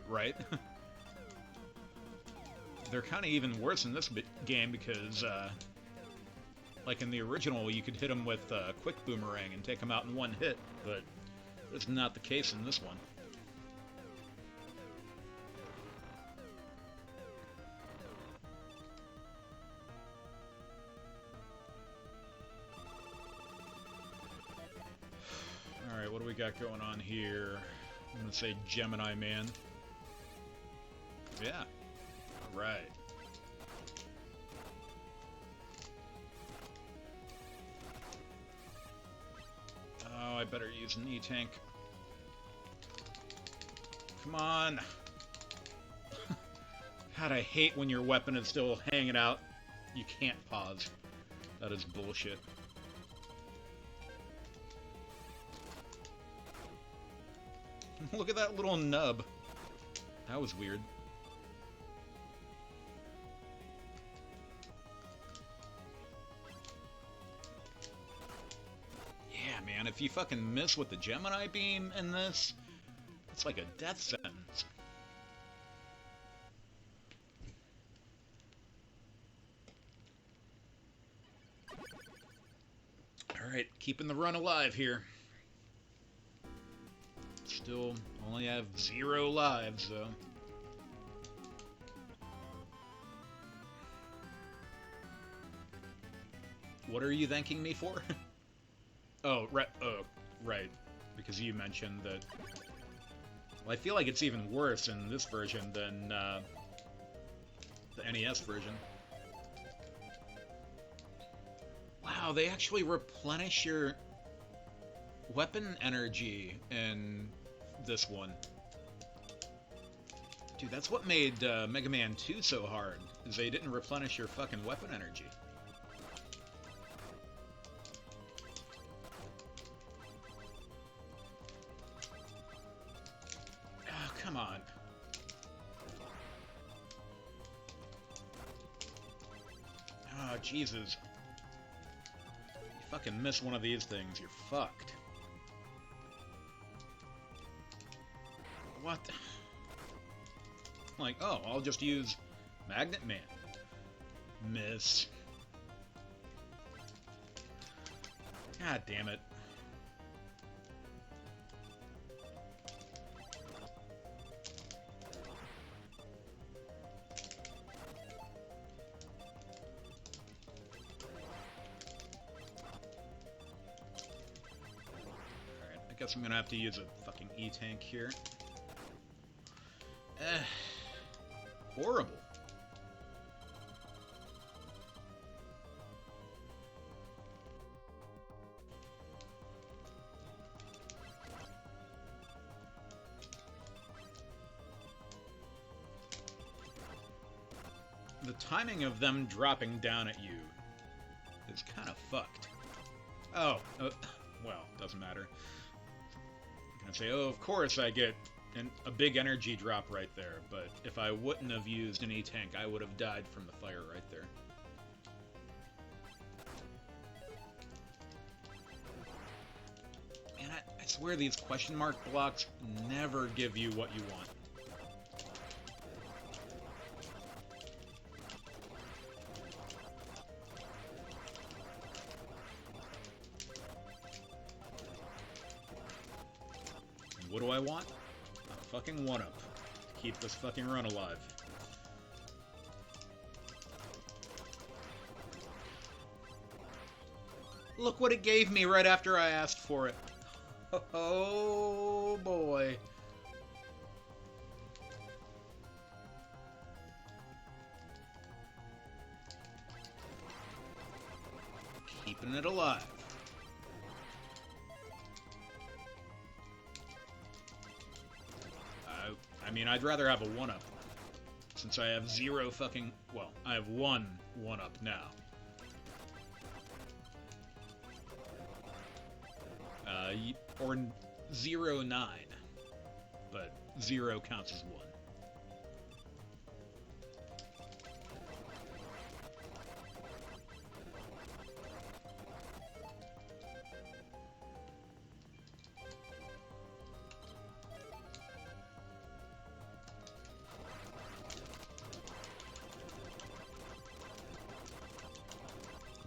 Right? They're kind of even worse in this game because, like in the original, you could hit them with a quick boomerang and take them out in one hit, but that's not the case in this one. Alright, what do we got going on here? I'm gonna say Gemini Man. Yeah. Alright. Oh, I better use an E-Tank. Come on! God, I hate when your weapon is still hanging out. You can't pause. That is bullshit. Look at that little nub. That was weird. Yeah, man, if you fucking miss with the Gemini beam in this, it's like a death sentence. Alright, keeping the run alive here. Still only have 0 lives, though. What are you thanking me for? Oh, right. Because you mentioned that... Well, I feel like it's even worse in this version than the NES version. Wow, they actually replenish your weapon energy in this one. Dude, that's what made Mega Man 2 so hard, is they didn't replenish your fucking weapon energy. Oh, come on. Oh, Jesus. You fucking miss one of these things, you're fucked. What? Like, oh, I'll just use Magnet Man. Miss. God damn it. Alright, I guess I'm gonna have to use a fucking E-Tank here. Horrible. The timing of them dropping down at you is kind of fucked. Oh, well, doesn't matter. I'm gonna say, oh, of course I get a big energy drop right there, but if I wouldn't have used an E-Tank, I would have died from the fire right there. Man, I swear these question mark blocks never give you what you want. And what do I want? Fucking 1-up to keep this fucking run alive. Look what it gave me right after I asked for it. Oh boy. Keeping it alive. I mean, I'd rather have a 1-up. Since I have 0 fucking... Well, I have 1 1-up now. Or 0 9. But 0 counts as 1.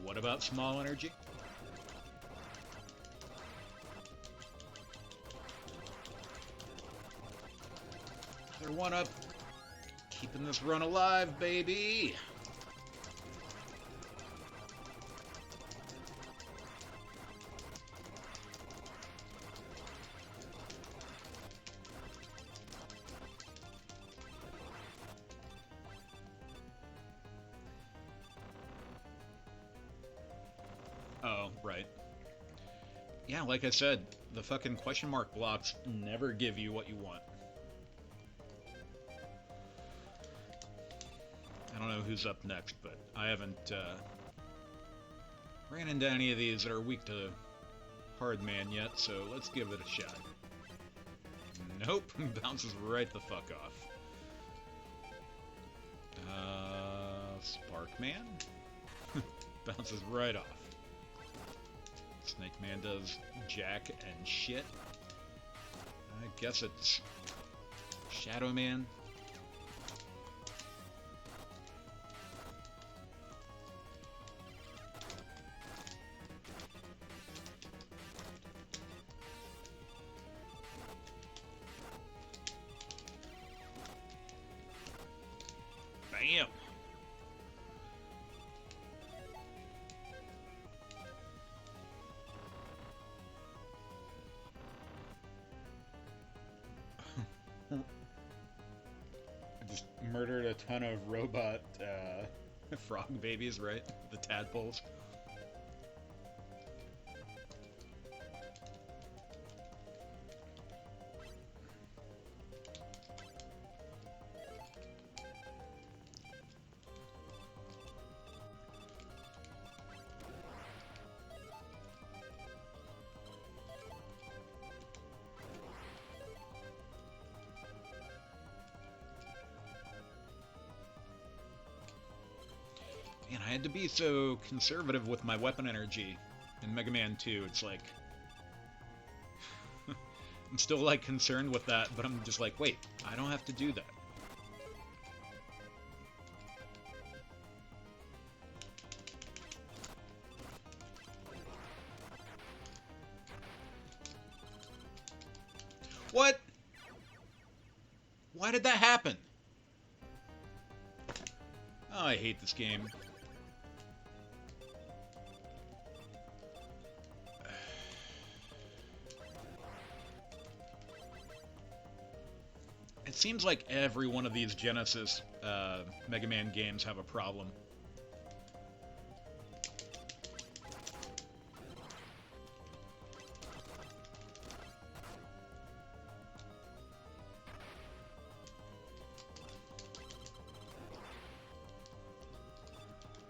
What about small energy? They're 1-up. Keeping this run alive, baby. Oh, right. Yeah, like I said, the fucking question mark blocks never give you what you want. I don't know who's up next, but I haven't ran into any of these that are weak to hard man yet, so let's give it a shot. Nope, bounces right the fuck off. Sparkman? Bounces right off. Snake Man does jack and shit. I guess it's Shadow Man. Bam! I just murdered a ton of robot frog babies, right? The tadpoles. Man, I had to be so conservative with my weapon energy in Mega Man 2. It's like... I'm still, like, concerned with that, but I'm just like, wait, I don't have to do that. What? Why did that happen? Oh, I hate this game. It seems like every one of these Genesis Mega Man games have a problem.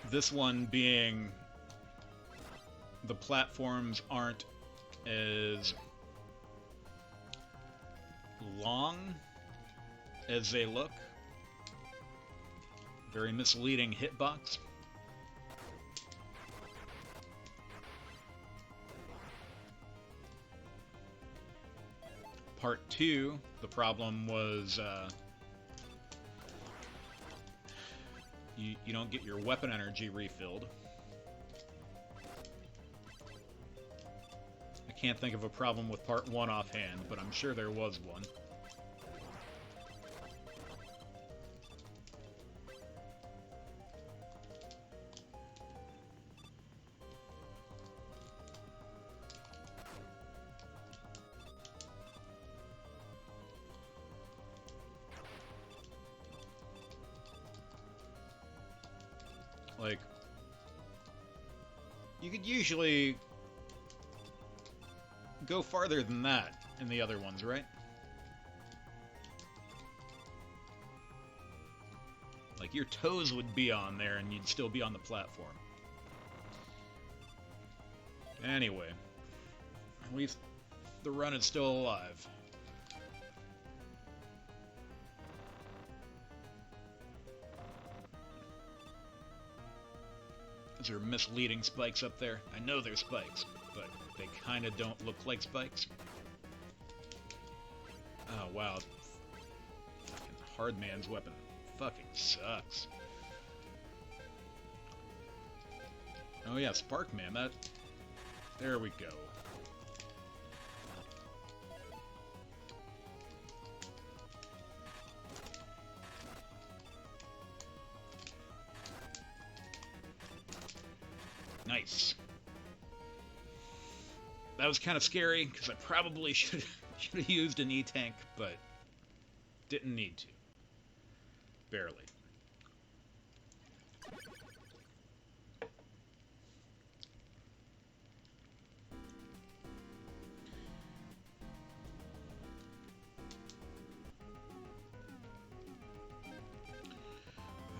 This one being the platforms aren't as long as they look. Very misleading hitbox. Part 2, the problem was you don't get your weapon energy refilled. I can't think of a problem with Part 1 offhand, but I'm sure there was one. Like, You could usually go farther than that in the other ones, right? Like, your toes would be on there and you'd still be on the platform. Anyway, at least the run is still alive. Those are misleading spikes up there. I know they're spikes, but they kind of don't look like spikes. Oh, wow. Fucking Hardman's weapon fucking sucks. Oh yeah, Sparkman, that... There we go. Nice. That was kind of scary, because I probably should have used an E-Tank, but didn't need to. Barely.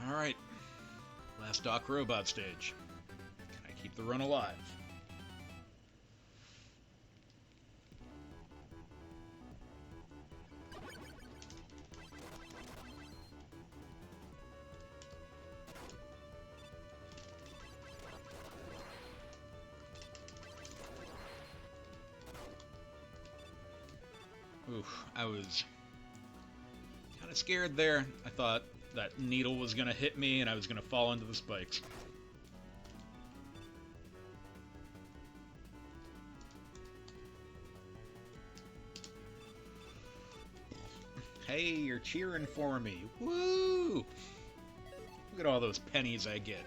Alright. Last Doc Robot stage. Can I keep the run alive? Oof, I was kind of scared there. I thought that needle was going to hit me and I was going to fall into the spikes. Hey, you're cheering for me. Woo! Look at all those pennies I get.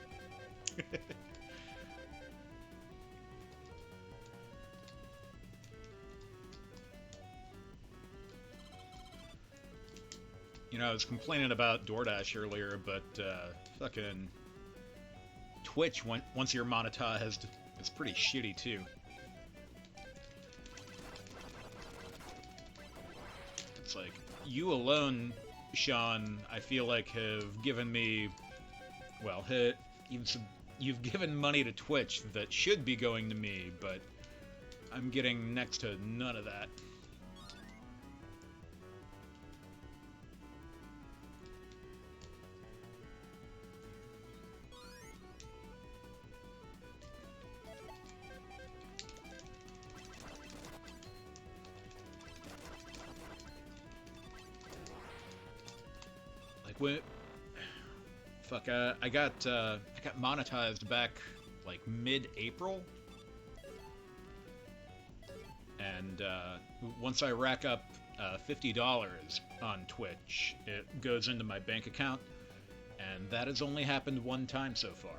You know, I was complaining about DoorDash earlier, but fucking Twitch, once you're monetized, is pretty shitty too. It's like, you alone, Sean, I feel like have given me, well, you've given money to Twitch that should be going to me, but I'm getting next to none of that. Fuck, I got monetized back like mid-April, and once I rack up $50 on Twitch, it goes into my bank account, and that has only happened one time so far.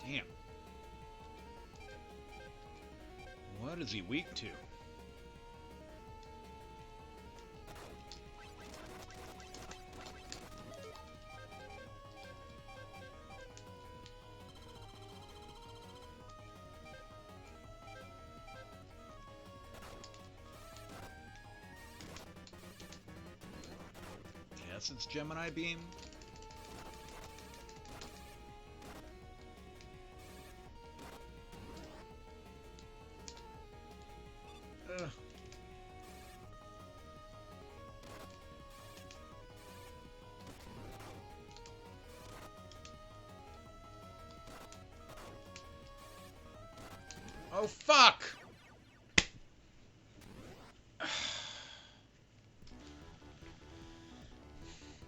Damn. What is he weak to? Guess it's Gemini Beam. Oh, fuck!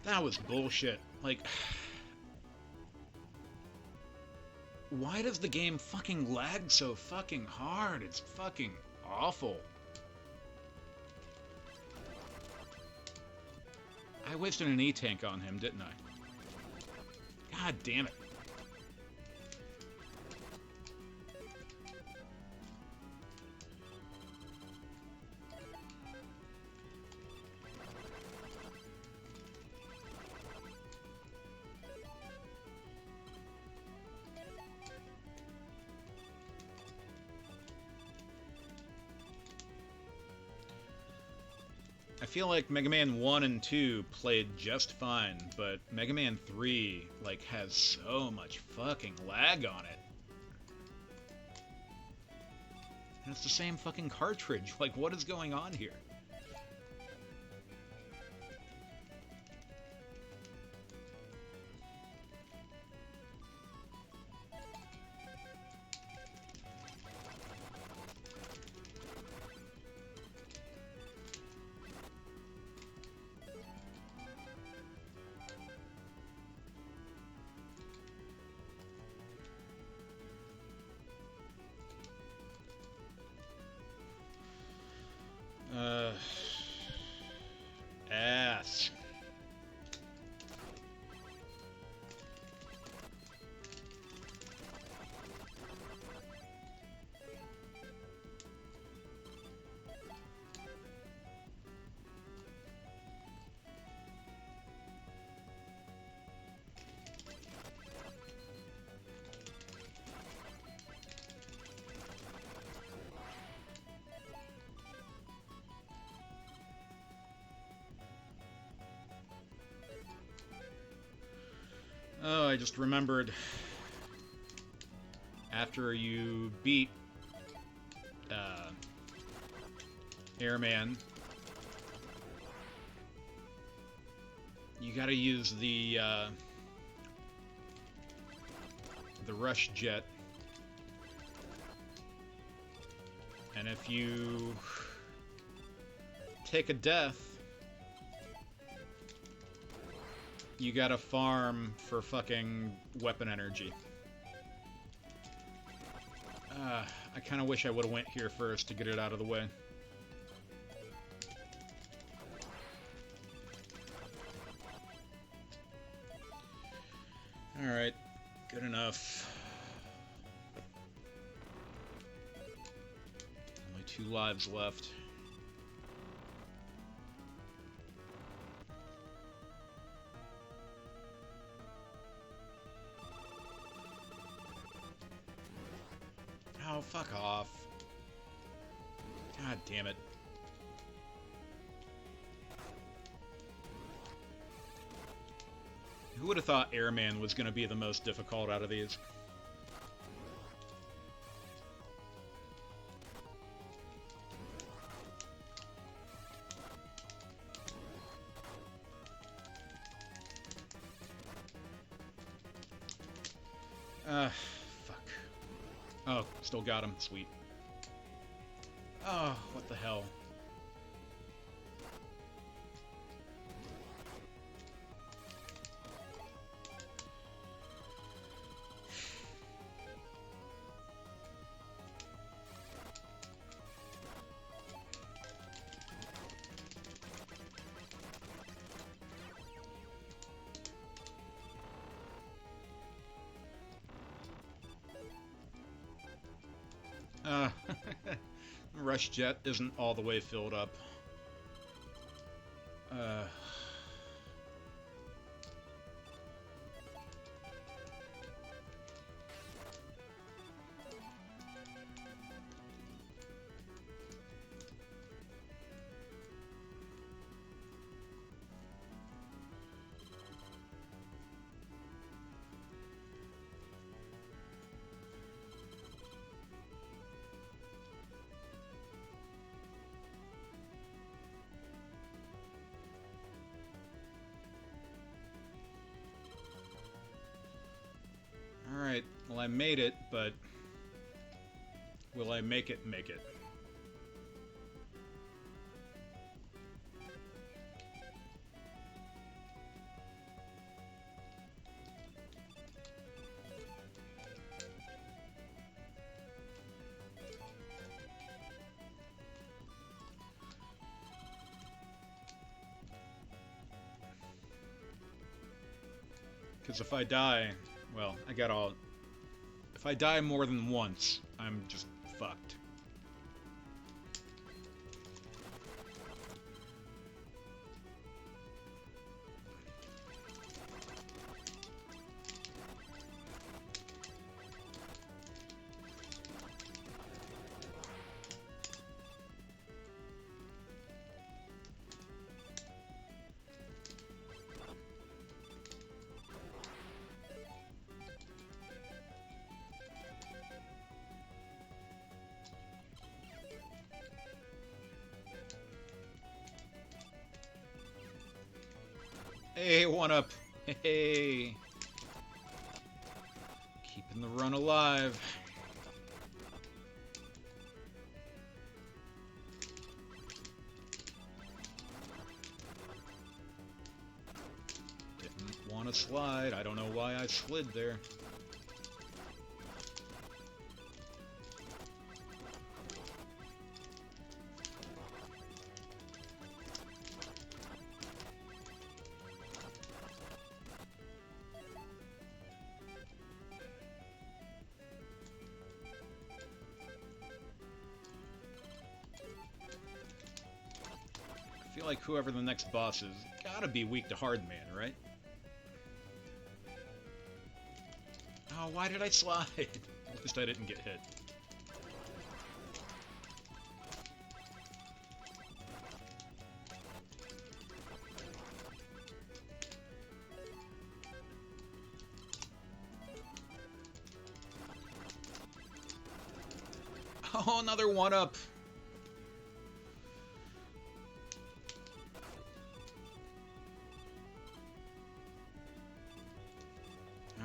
That was bullshit. Like, why does the game fucking lag so fucking hard? It's fucking awful. I wasted an E-tank on him, didn't I? God damn it. I feel like Mega Man 1 and 2 played just fine, but Mega Man 3, like, has so much fucking lag on it. And it's the same fucking cartridge. Like, what is going on here? Ass. Oh, I just remembered. After you beat Airman, you gotta use the rush jet. And if you take a death, you gotta farm for fucking weapon energy. I kind of wish I would have went here first to get it out of the way. Alright, good enough. Only 2 lives left. Oh, fuck off. God damn it. Who would have thought Airman was going to be the most difficult out of these? Fuck. Oh, still got him. Sweet. Oh, what the hell? Rush jet isn't all the way filled up. Alright, well I made it, but Will I make it? Make it. Because if I die, well, I got all... If I die more than once, I'm just fucked. Hey, one up. Hey. Keeping the run alive. Didn't want to slide. I don't know why I slid there. I feel like whoever the next boss is gotta be weak to hard man, right? Oh, why did I slide? At least I didn't get hit. Oh, another one up.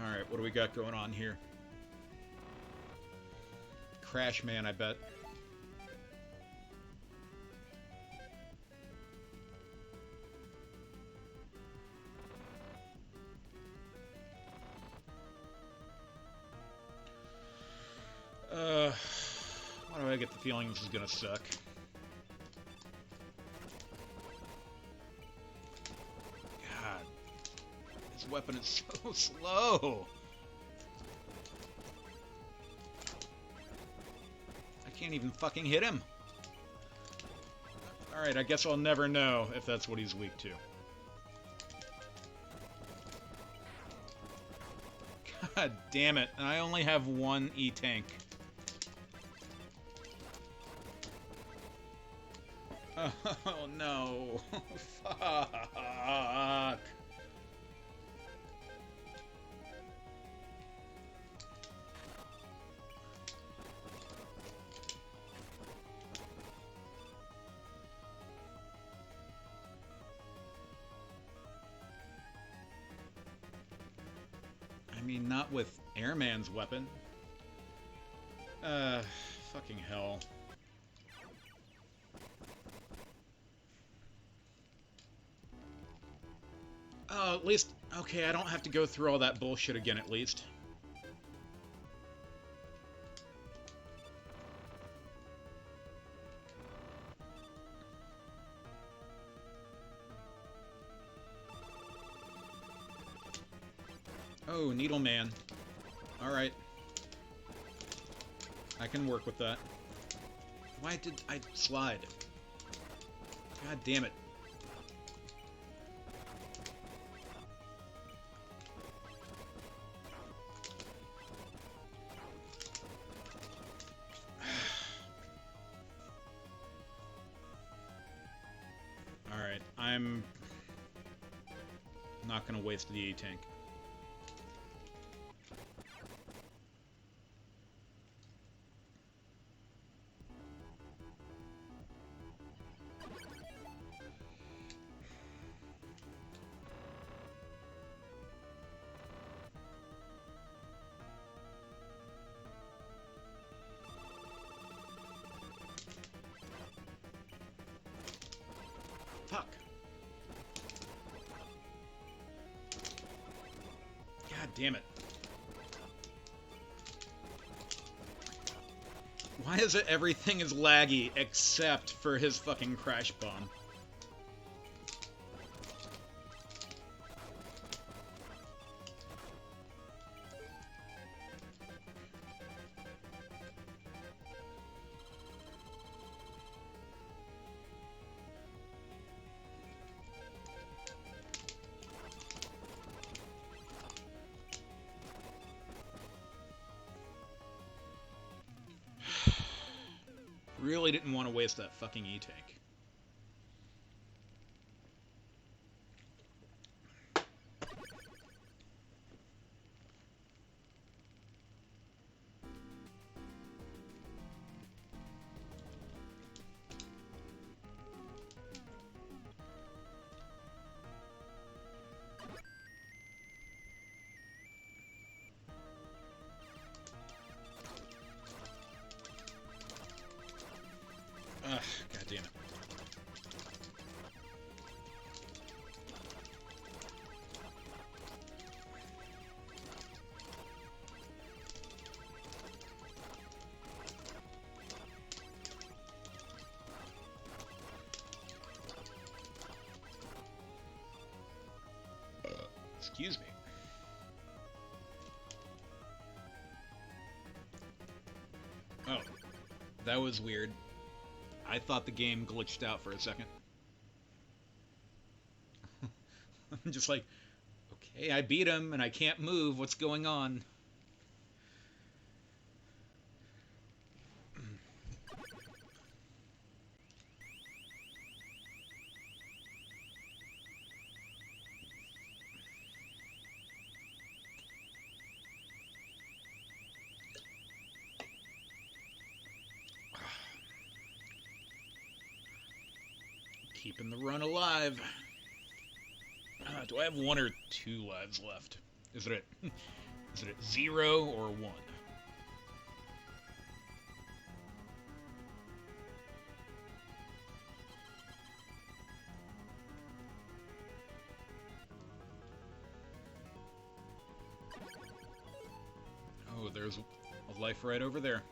Alright, what do we got going on here? Crash Man, I bet. Why do I get the feeling this is gonna suck? God. This weapon is so slow! I can't even fucking hit him! Alright, I guess I'll never know if that's what he's weak to. God damn it, and I only have one E-tank. Oh no. Fuck. I mean, not with Airman's weapon. Fucking hell. Oh, at least... Okay, I don't have to go through all that bullshit again, at least. Oh, Needle Man. Alright. I can work with that. Why did I slide? God damn it. Alright, I'm not gonna waste the E-tank. damn it. Why is it everything is laggy except for his fucking crash bomb? Really didn't want to waste that fucking E-tank. Ugh, god damn it. Excuse me. Oh, that was weird. I thought the game glitched out for a second. I'm just like, okay, I beat him and I can't move. What's going on? Keeping the run alive. Do I have 1 or 2 lives left? Is it at 0 or 1? Oh, there's a life right over there.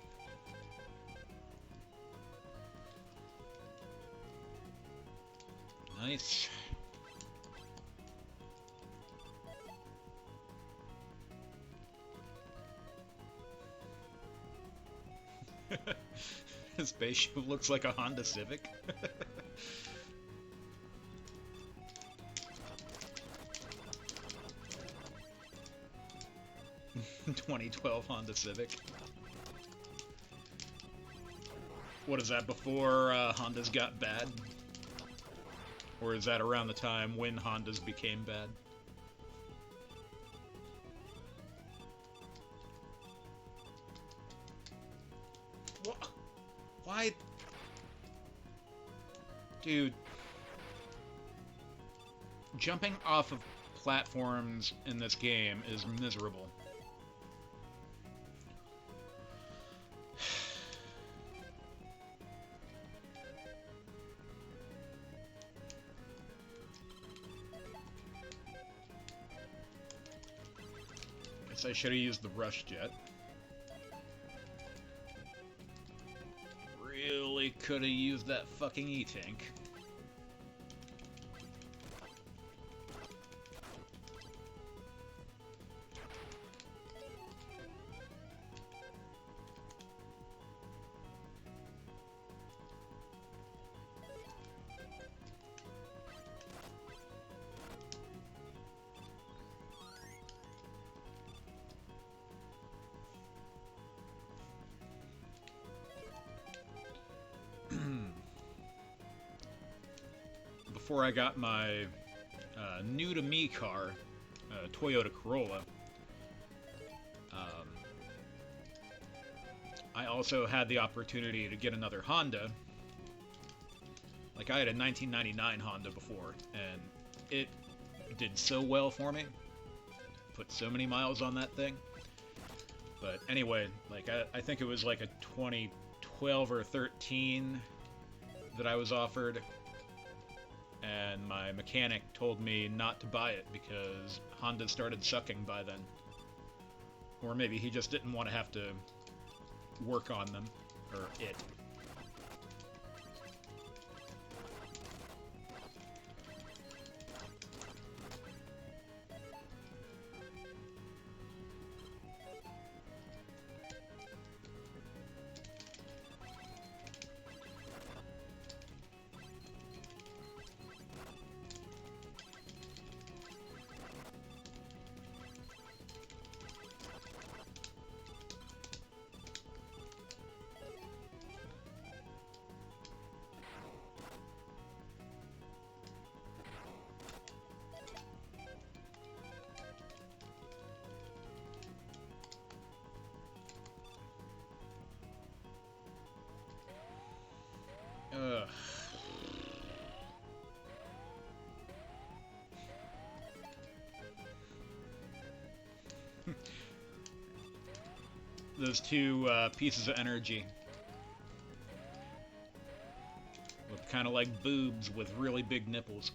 Nice. His spaceship looks like a Honda Civic. 2012 Honda Civic. What is that, before Hondas got bad? Or is that around the time when Hondas became bad? What? Why? Dude. Jumping off of platforms in this game is miserable. Guess I should have used the rush jet. Really could have used that fucking E-tank. Before I got my new-to-me car, Toyota Corolla, I also had the opportunity to get another Honda. Like, I had a 1999 Honda before, and it did so well for me. Put so many miles on that thing. But anyway, like, I think it was like a 2012 or 13 that I was offered. And my mechanic told me not to buy it because Honda started sucking by then. Or maybe he just didn't want to have to work on them. Or it. Ugh. Those two pieces of energy look kind of like boobs with really big nipples.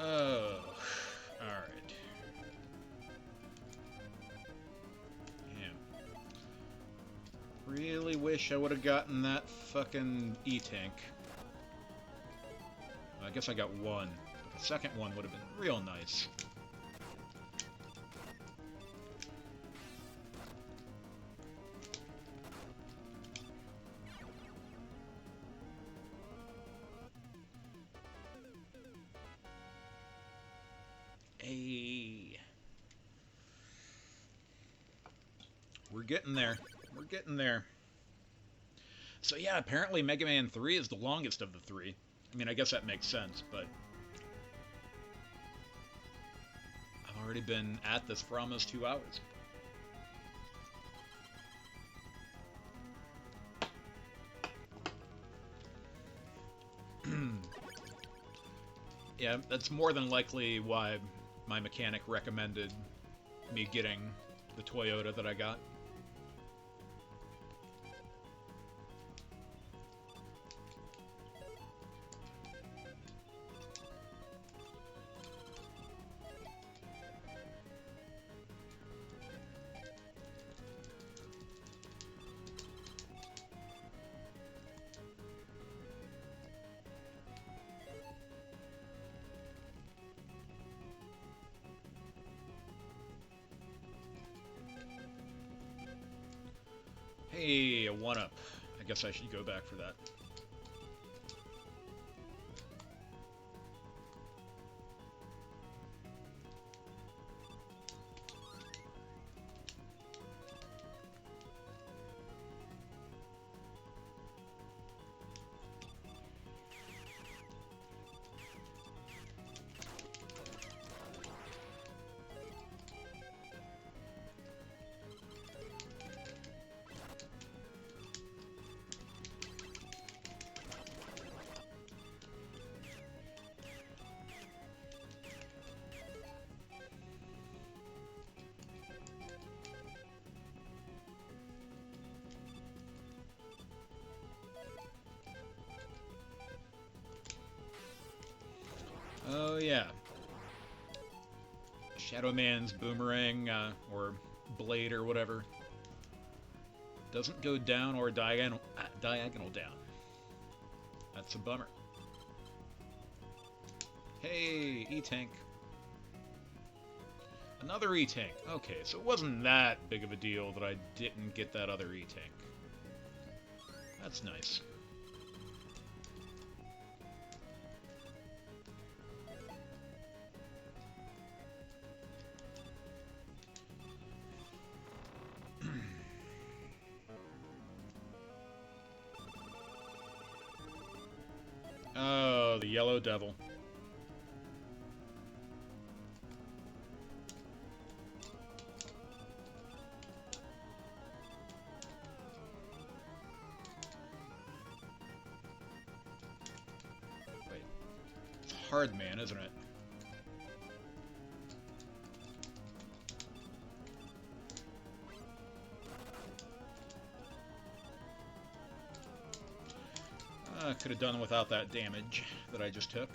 Oh, alright. Damn. Really wish I would have gotten that fucking E-Tank. I guess I got one. But the second one would have been real nice. Hey. We're getting there. We're getting there. So yeah, apparently Mega Man 3 is the longest of the three. I mean, I guess that makes sense, but I've already been at this for almost 2 hours. Yeah, that's more than likely why my mechanic recommended me getting the Toyota that I got. Hey, a 1-up. I guess I should go back for that. Oh yeah. Shadow Man's boomerang, or blade or whatever, doesn't go down or diagonal down. That's a bummer. Hey, E-Tank. Another E-Tank. Okay, so it wasn't that big of a deal that I didn't get that other E-Tank. That's nice. Oh, the Yellow Devil. Wait. It's Hard Man, isn't it? could have done without that damage that I just took.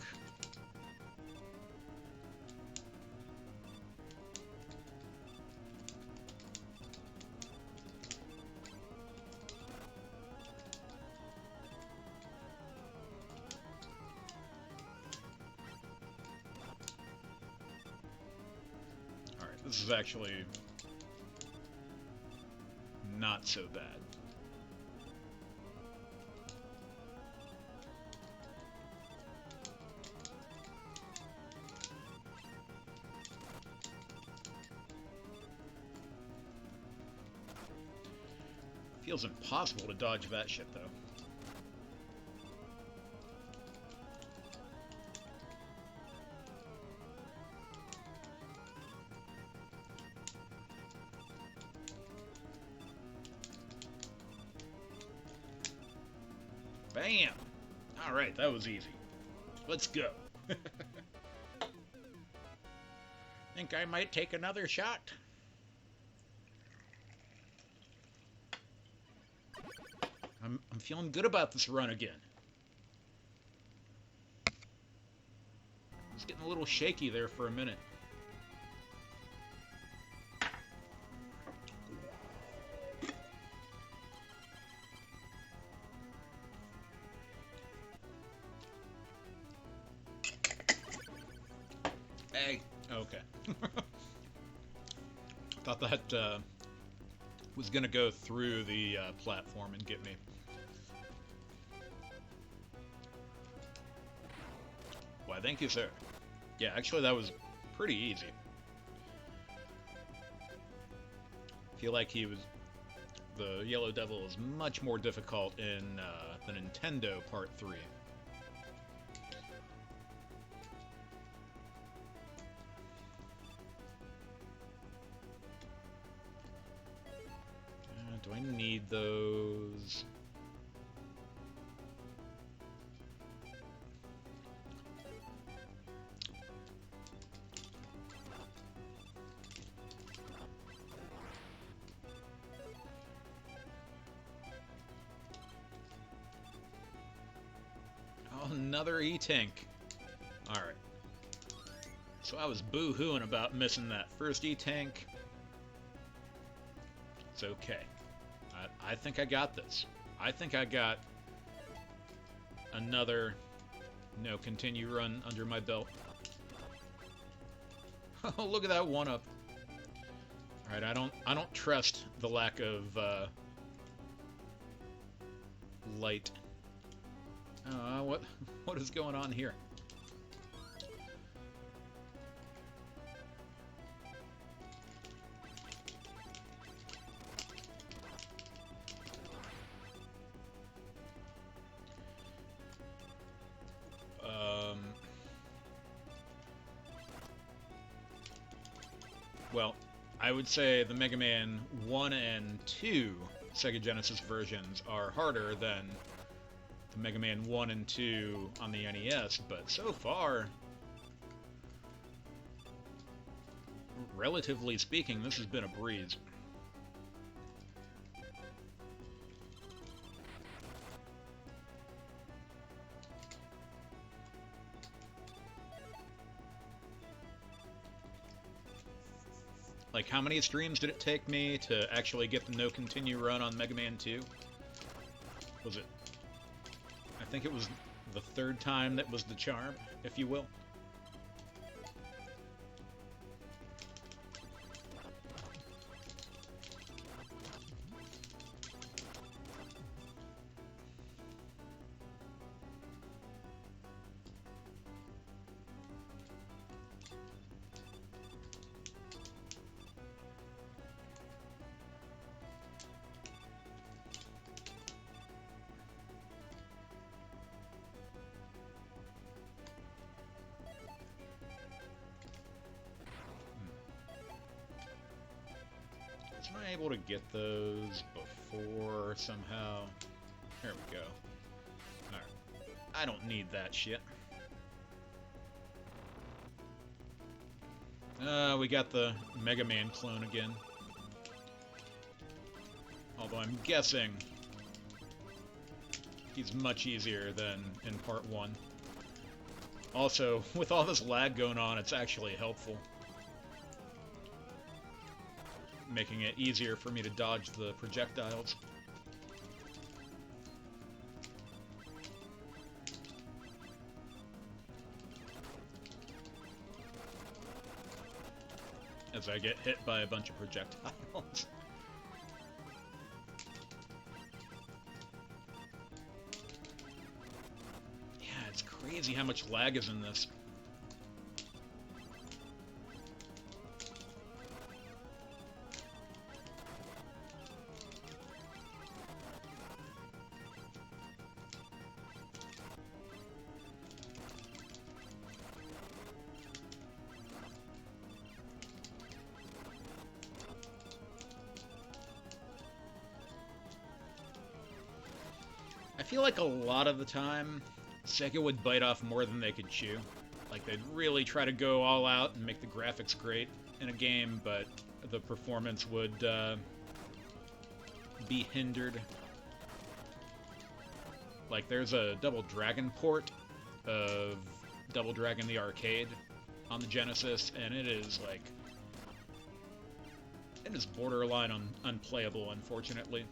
Alright, this is actually not so bad. Feels impossible to dodge that shit, though. Bam! Alright, that was easy. Let's go. Think I might take another shot? I'm feeling good about this run again. I was getting a little shaky there for a minute. Hey. Okay. Thought that was gonna go through the platform and get me. Why, thank you, sir. Yeah, actually, that was pretty easy. I feel like the Yellow Devil is much more difficult in the Nintendo Part 3. Do I need those? Another E-Tank. Alright. So I was boo-hooing about missing that first E-Tank. It's okay. I think I got this. I think I got another continue run under my belt. Oh, look at that one-up. Alright, I don't trust the lack of light. What is going on here? Well, I would say the Mega Man 1 and 2 Sega Genesis versions are harder than the Mega Man 1 and 2 on the NES, but so far, relatively speaking, this has been a breeze. Like, how many streams did it take me to actually get the no continue run on Mega Man 2? Was it... I think it was the third time that was the charm, if you will. Am I able to get those before somehow? There we go. Alright. I don't need that shit. We got the Mega Man clone again. Although I'm guessing He's much easier than in part 1. Also, with all this lag going on, it's actually helpful. Making it easier for me to dodge the projectiles. As I get hit by a bunch of projectiles. Yeah, it's crazy how much lag is in this. I feel like a lot of the time, Sega would bite off more than they could chew. Like, they'd really try to go all out and make the graphics great in a game, but the performance would be hindered. Like, there's a Double Dragon port of Double Dragon the Arcade on the Genesis, and it is, like... it is borderline unplayable, unfortunately.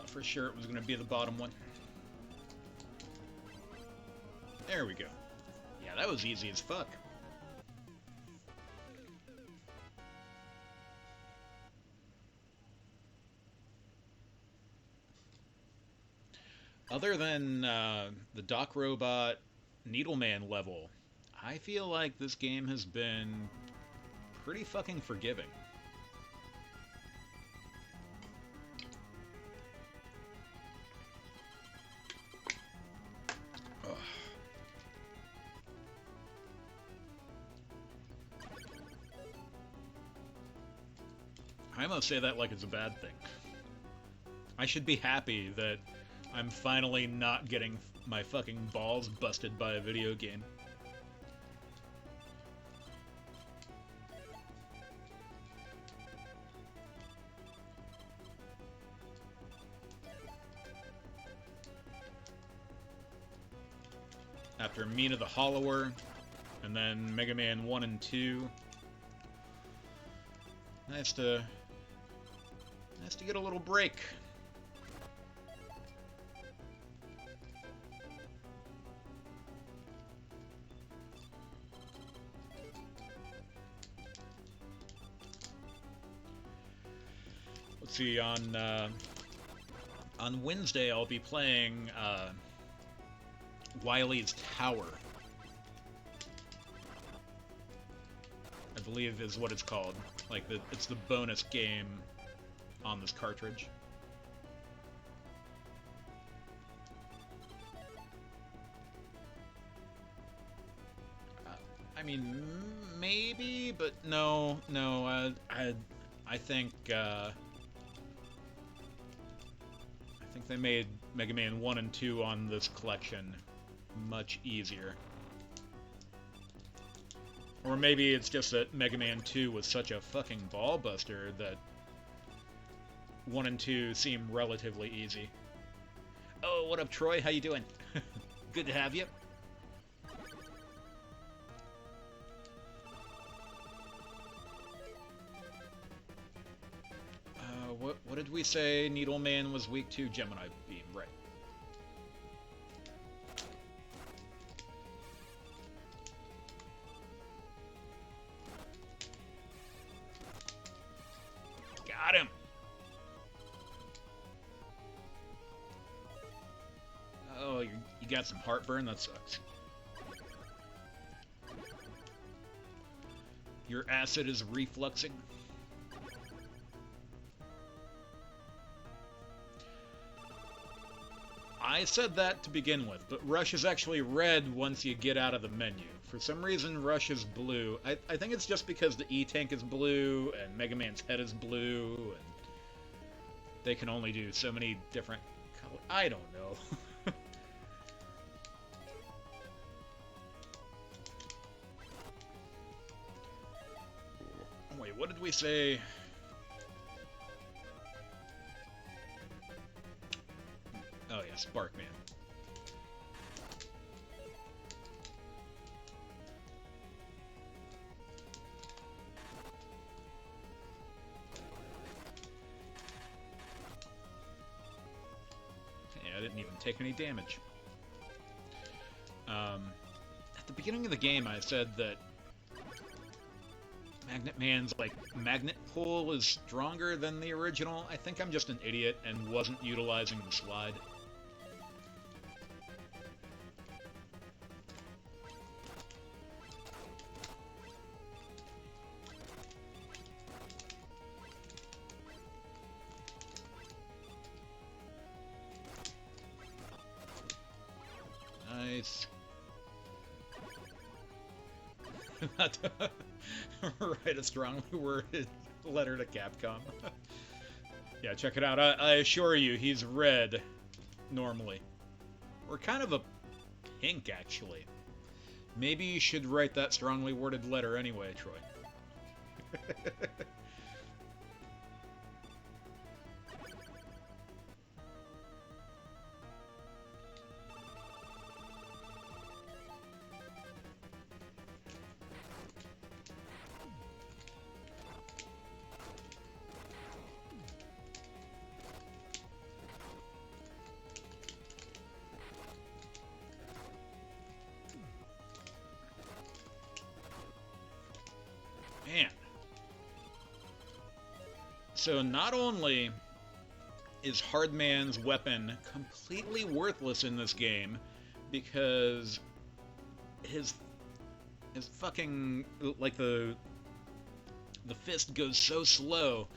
For sure it was going to be the bottom one. There we go. Yeah, that was easy as fuck. Other than the Doc Robot Needleman level, I feel like this game has been pretty fucking forgiving. I must say that like it's a bad thing. I should be happy that I'm finally not getting my fucking balls busted by a video game. After Mina the Hollower, and then Mega Man 1 and 2. Nice to get a little break. Let's see, on Wednesday I'll be playing Wily's Tower, I believe is what it's called. Like, it's the bonus game on this cartridge. I mean, maybe, but no. I think they made Mega Man 1 and 2 on this collection much easier. Or maybe it's just that Mega Man 2 was such a fucking ball buster that 1 and 2 seem relatively easy. Oh, what up, Troy? How you doing? Good to have you. What did we say Needleman was weak to? Gemini Beam, right. Got him! got some heartburn? That sucks. Your acid is refluxing? I said that to begin with, but Rush is actually red once you get out of the menu. For some reason, Rush is blue. I think it's just because the E-Tank is blue, and Mega Man's head is blue, and they can only do so many different colors. I don't know. Wait, what did we say? Oh yeah, Sparkman. Yeah, I didn't even take any damage. At the beginning of the game, I said that Magnet Man's, like, magnet pull is stronger than the original. I think I'm just an idiot and wasn't utilizing the slide. Nice. Write a strongly worded letter to Capcom. Yeah, check it out. I assure you, he's red normally. Or kind of a pink, actually. Maybe you should write that strongly worded letter anyway, Troy. Man. So not only is Hardman's weapon completely worthless in this game because his fucking, like, the fist goes so slow,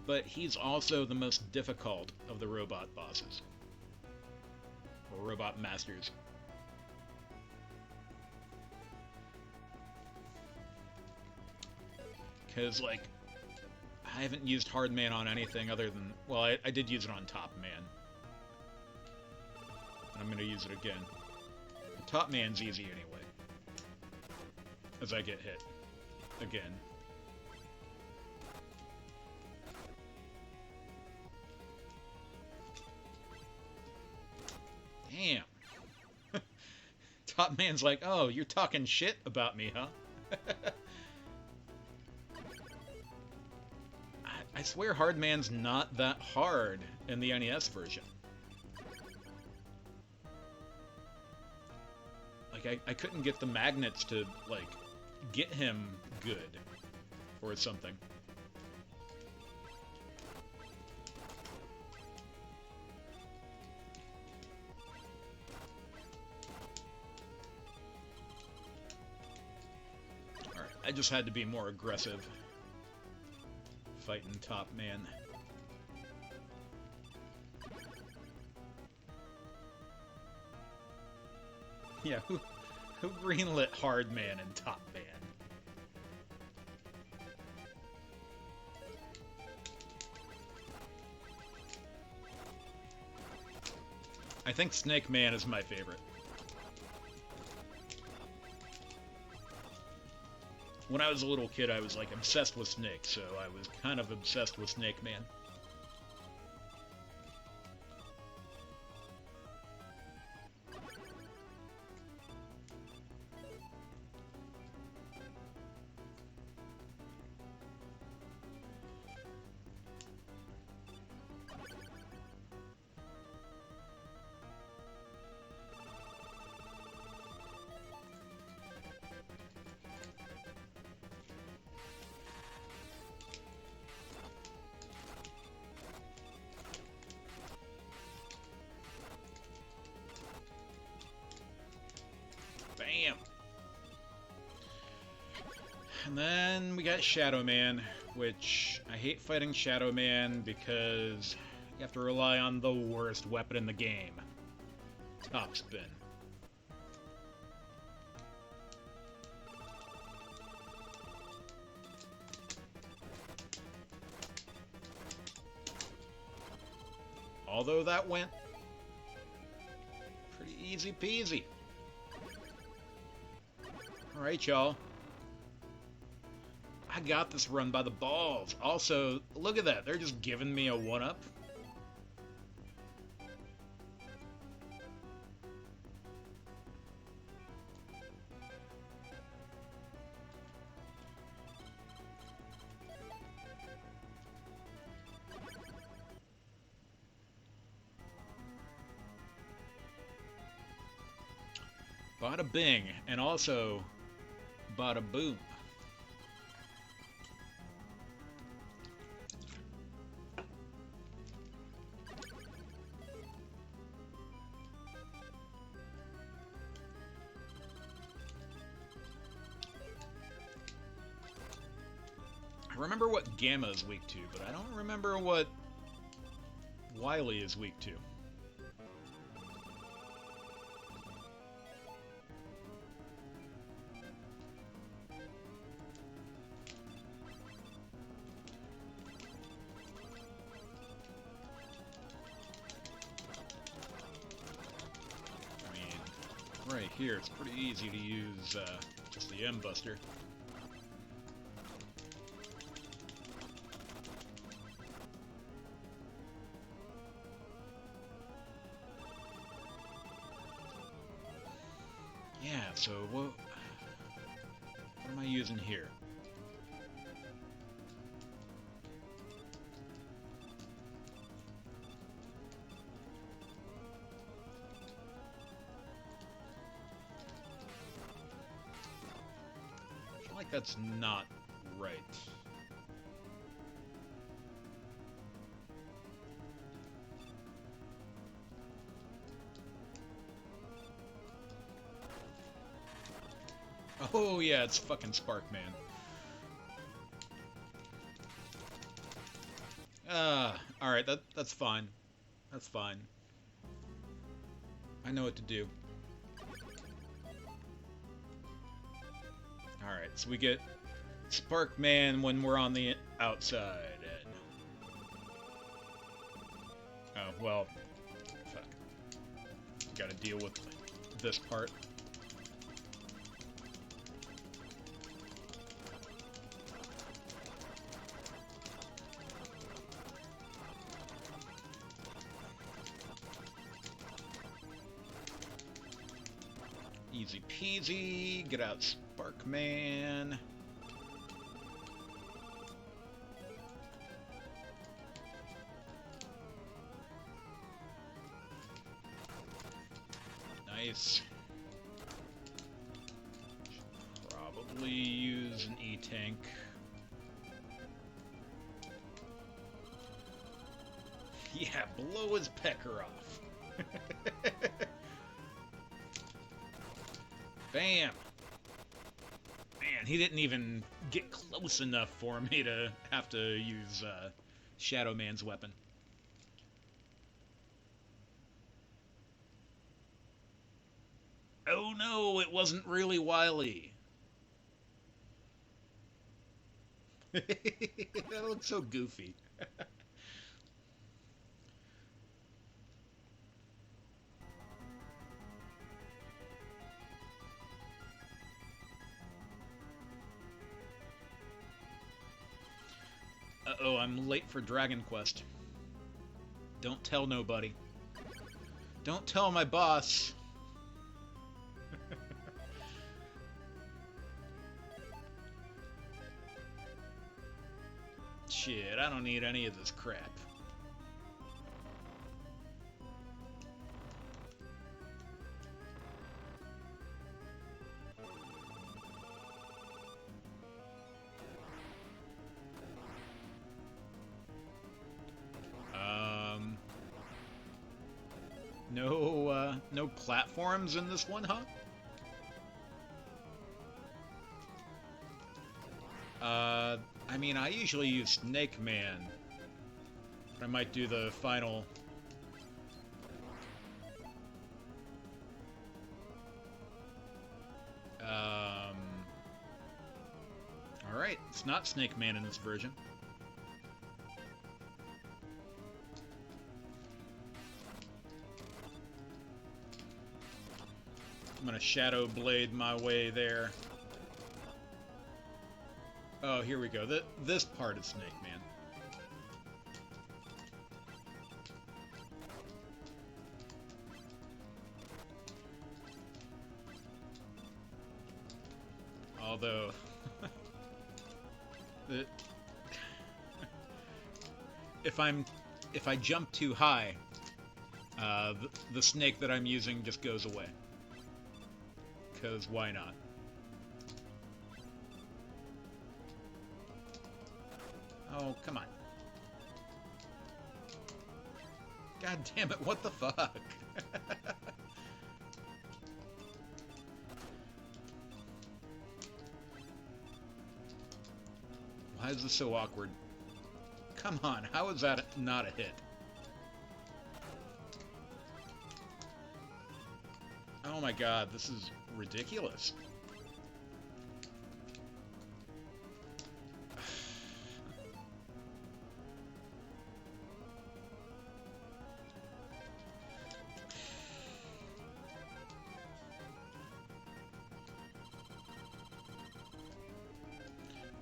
but he's also the most difficult of the robot bosses. Or robot masters. Because, like, I haven't used Hardman on anything other than... Well, I did use it on Top Man. And I'm going to use it again. Top Man's easy anyway. As I get hit. Again. Damn. Top Man's like, oh, you're talking shit about me, huh? I swear Hardman's not that hard in the NES version. Like, I couldn't get the magnets to, like, get him good or something. Alright, I just had to be more aggressive. Fighting Top Man. Yeah, who greenlit Hardman and Top Man? I think Snake Man is my favorite. When I was a little kid, I was, like, obsessed with Snake, so I was kind of obsessed with Snake Man. And then we got Shadow Man, which I hate fighting Shadow Man because you have to rely on the worst weapon in the game. Top spin. Although that went pretty easy peasy. Alright, y'all. I got this run by the balls. Also, look at that. They're just giving me a 1-up. Bada bing, and also bada boom. I remember what Gamma is weak to, but I don't remember what Wily is weak to. Right here, it's pretty easy to use just the M-Buster. Yeah, so what am I using here? Like that's not right. Oh yeah, it's fucking Sparkman. Alright, that's fine. That's fine. I know what to do. Alright, so we get Sparkman when we're on the outside. Oh, well, fuck. Gotta deal with this part. Easy peasy, get out Sparkman. Nice. Should probably use an E-Tank. Yeah, blow his pecker off. Bam! Man, he didn't even get close enough for me to have to use Shadow Man's weapon. Oh no, it wasn't really Wily. That looks so goofy. Uh-oh, I'm late for Dragon Quest. Don't tell nobody. Don't tell my boss. Shit, I don't need any of this crap. No platforms in this one, huh? I mean, I usually use Snake Man. But I might do the final... Alright, it's not Snake Man in this version. I'm gonna Shadow Blade my way there. Oh, here we go. This part is Snake Man. Although... if I jump too high, the snake that I'm using just goes away. 'Cause why not? Oh, come on. God damn it, what the fuck? Why is this so awkward? Come on, how is that not a hit? Oh my god, this is ridiculous.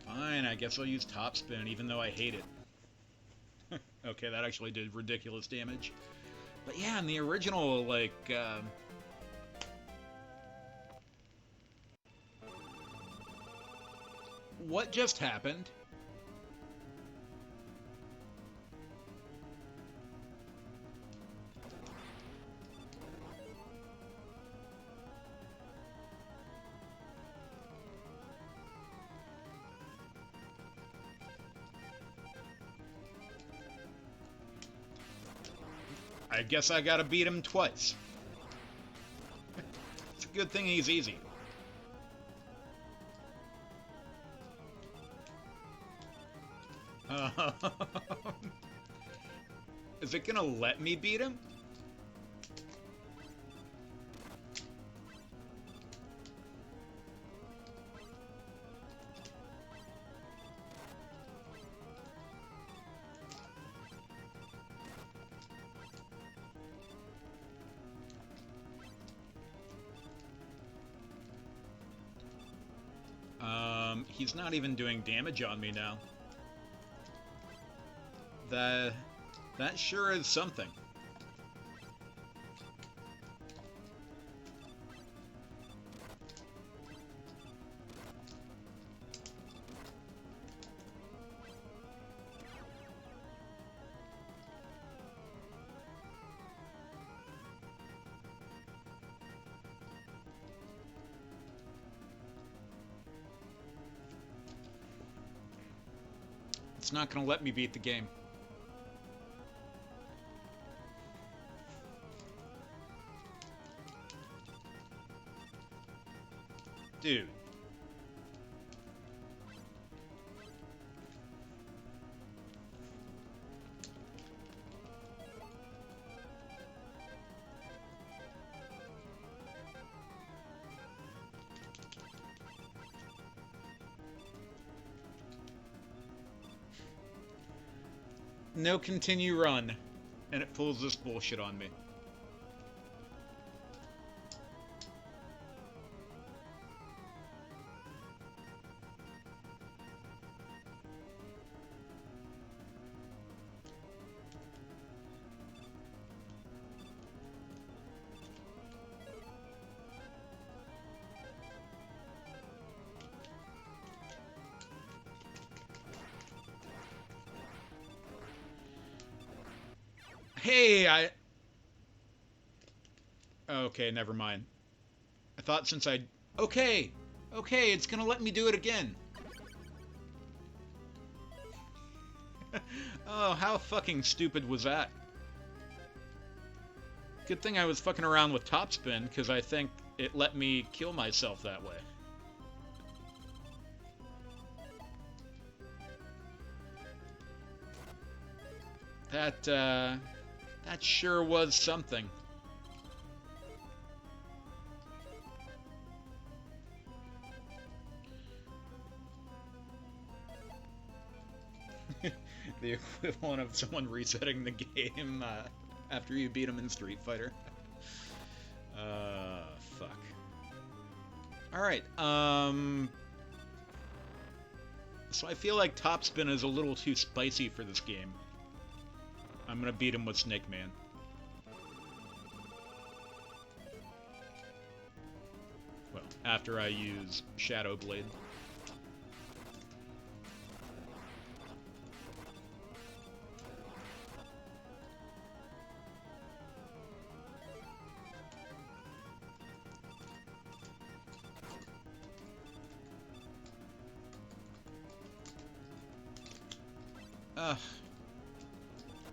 Fine, I guess I'll use Top Spin, even though I hate it. Okay, that actually did ridiculous damage. But yeah, in the original, like, what just happened? I guess I gotta beat him twice. It's a good thing he's easy. Is it gonna let me beat him? He's not even doing damage on me now. That sure is something. It's not gonna let me beat the game. Dude. No continue run, and it pulls this bullshit on me. Hey, okay, never mind. I thought since I... Okay, it's gonna let me do it again. Oh, how fucking stupid was that? Good thing I was fucking around with Top Spin, because I think it let me kill myself that way. That sure was something. The equivalent of someone resetting the game after you beat them in Street Fighter. Fuck. Alright, so I feel like Topspin is a little too spicy for this game. I'm gonna beat him with Snake Man. Well, after I use Shadow Blade.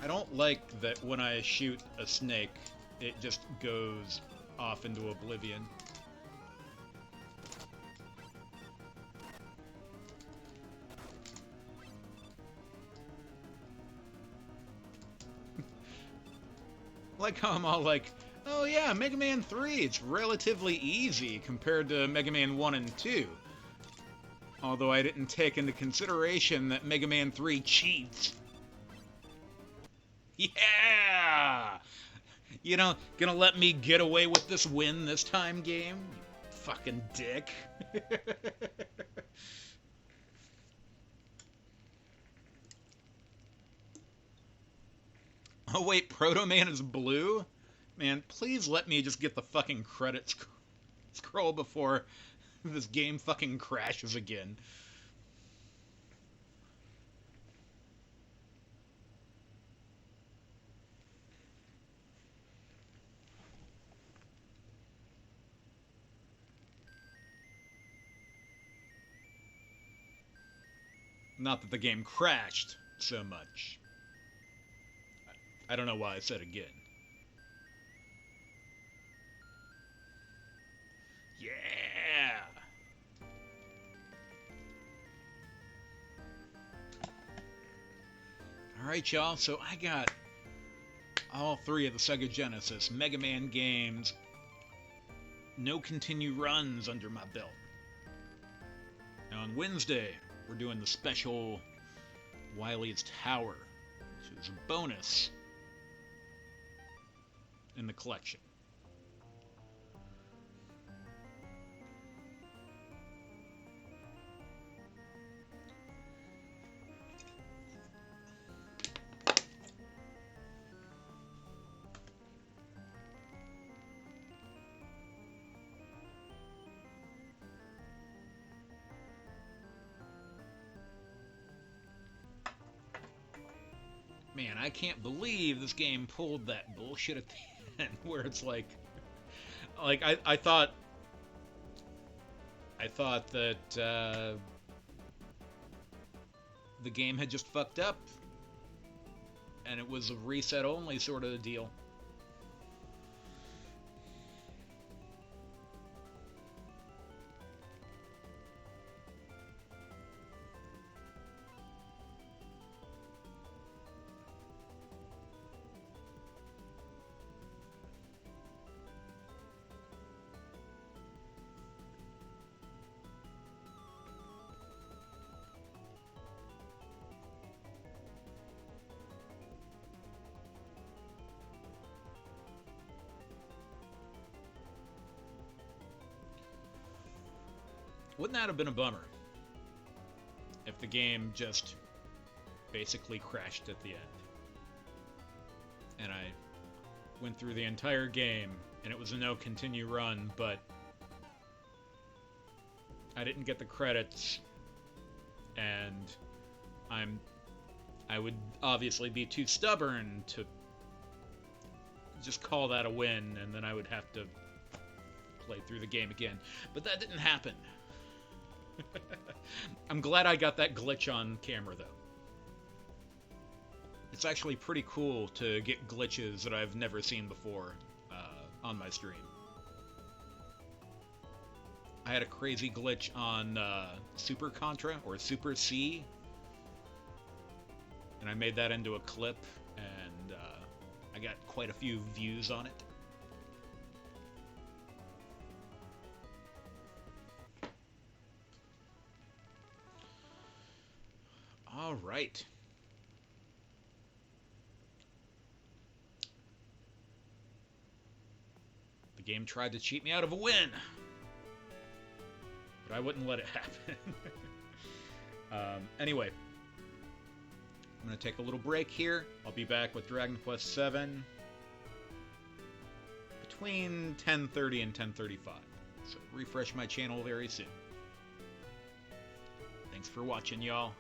I don't like that when I shoot a snake, it just goes off into oblivion. Like how I'm all like, oh yeah, Mega Man 3, it's relatively easy compared to Mega Man 1 and 2. Although I didn't take into consideration that Mega Man 3 cheats. Yeah! You know, gonna let me get away with this win this time, game? You fucking dick. Oh wait, Proto Man is blue? Man, please let me just get the fucking credits scroll before this game fucking crashes again. Not that the game crashed so much. I don't know why I said again. Yeah! Alright, y'all, so I got all three of the Sega Genesis Mega Man games. No continue runs under my belt. Now on Wednesday, we're doing the special Wily's Tower, which is a bonus in the collection. Man, I can't believe this game pulled that bullshit at the end where it's like I thought that the game had just fucked up and it was a reset only sort of a deal. Wouldn't that have been a bummer if the game just basically crashed at the end? And I went through the entire game and it was a no continue run, but I didn't get the credits and I would obviously be too stubborn to just call that a win, and then I would have to play through the game again. But that didn't happen. I'm glad I got that glitch on camera, though. It's actually pretty cool to get glitches that I've never seen before on my stream. I had a crazy glitch on Super Contra, or Super C, and I made that into a clip, and I got quite a few views on it. All right. The game tried to cheat me out of a win, but I wouldn't let it happen. Anyway, I'm going to take a little break here. I'll be back with Dragon Quest VII between 10:30 and 10:35. So refresh my channel very soon. Thanks for watching, y'all.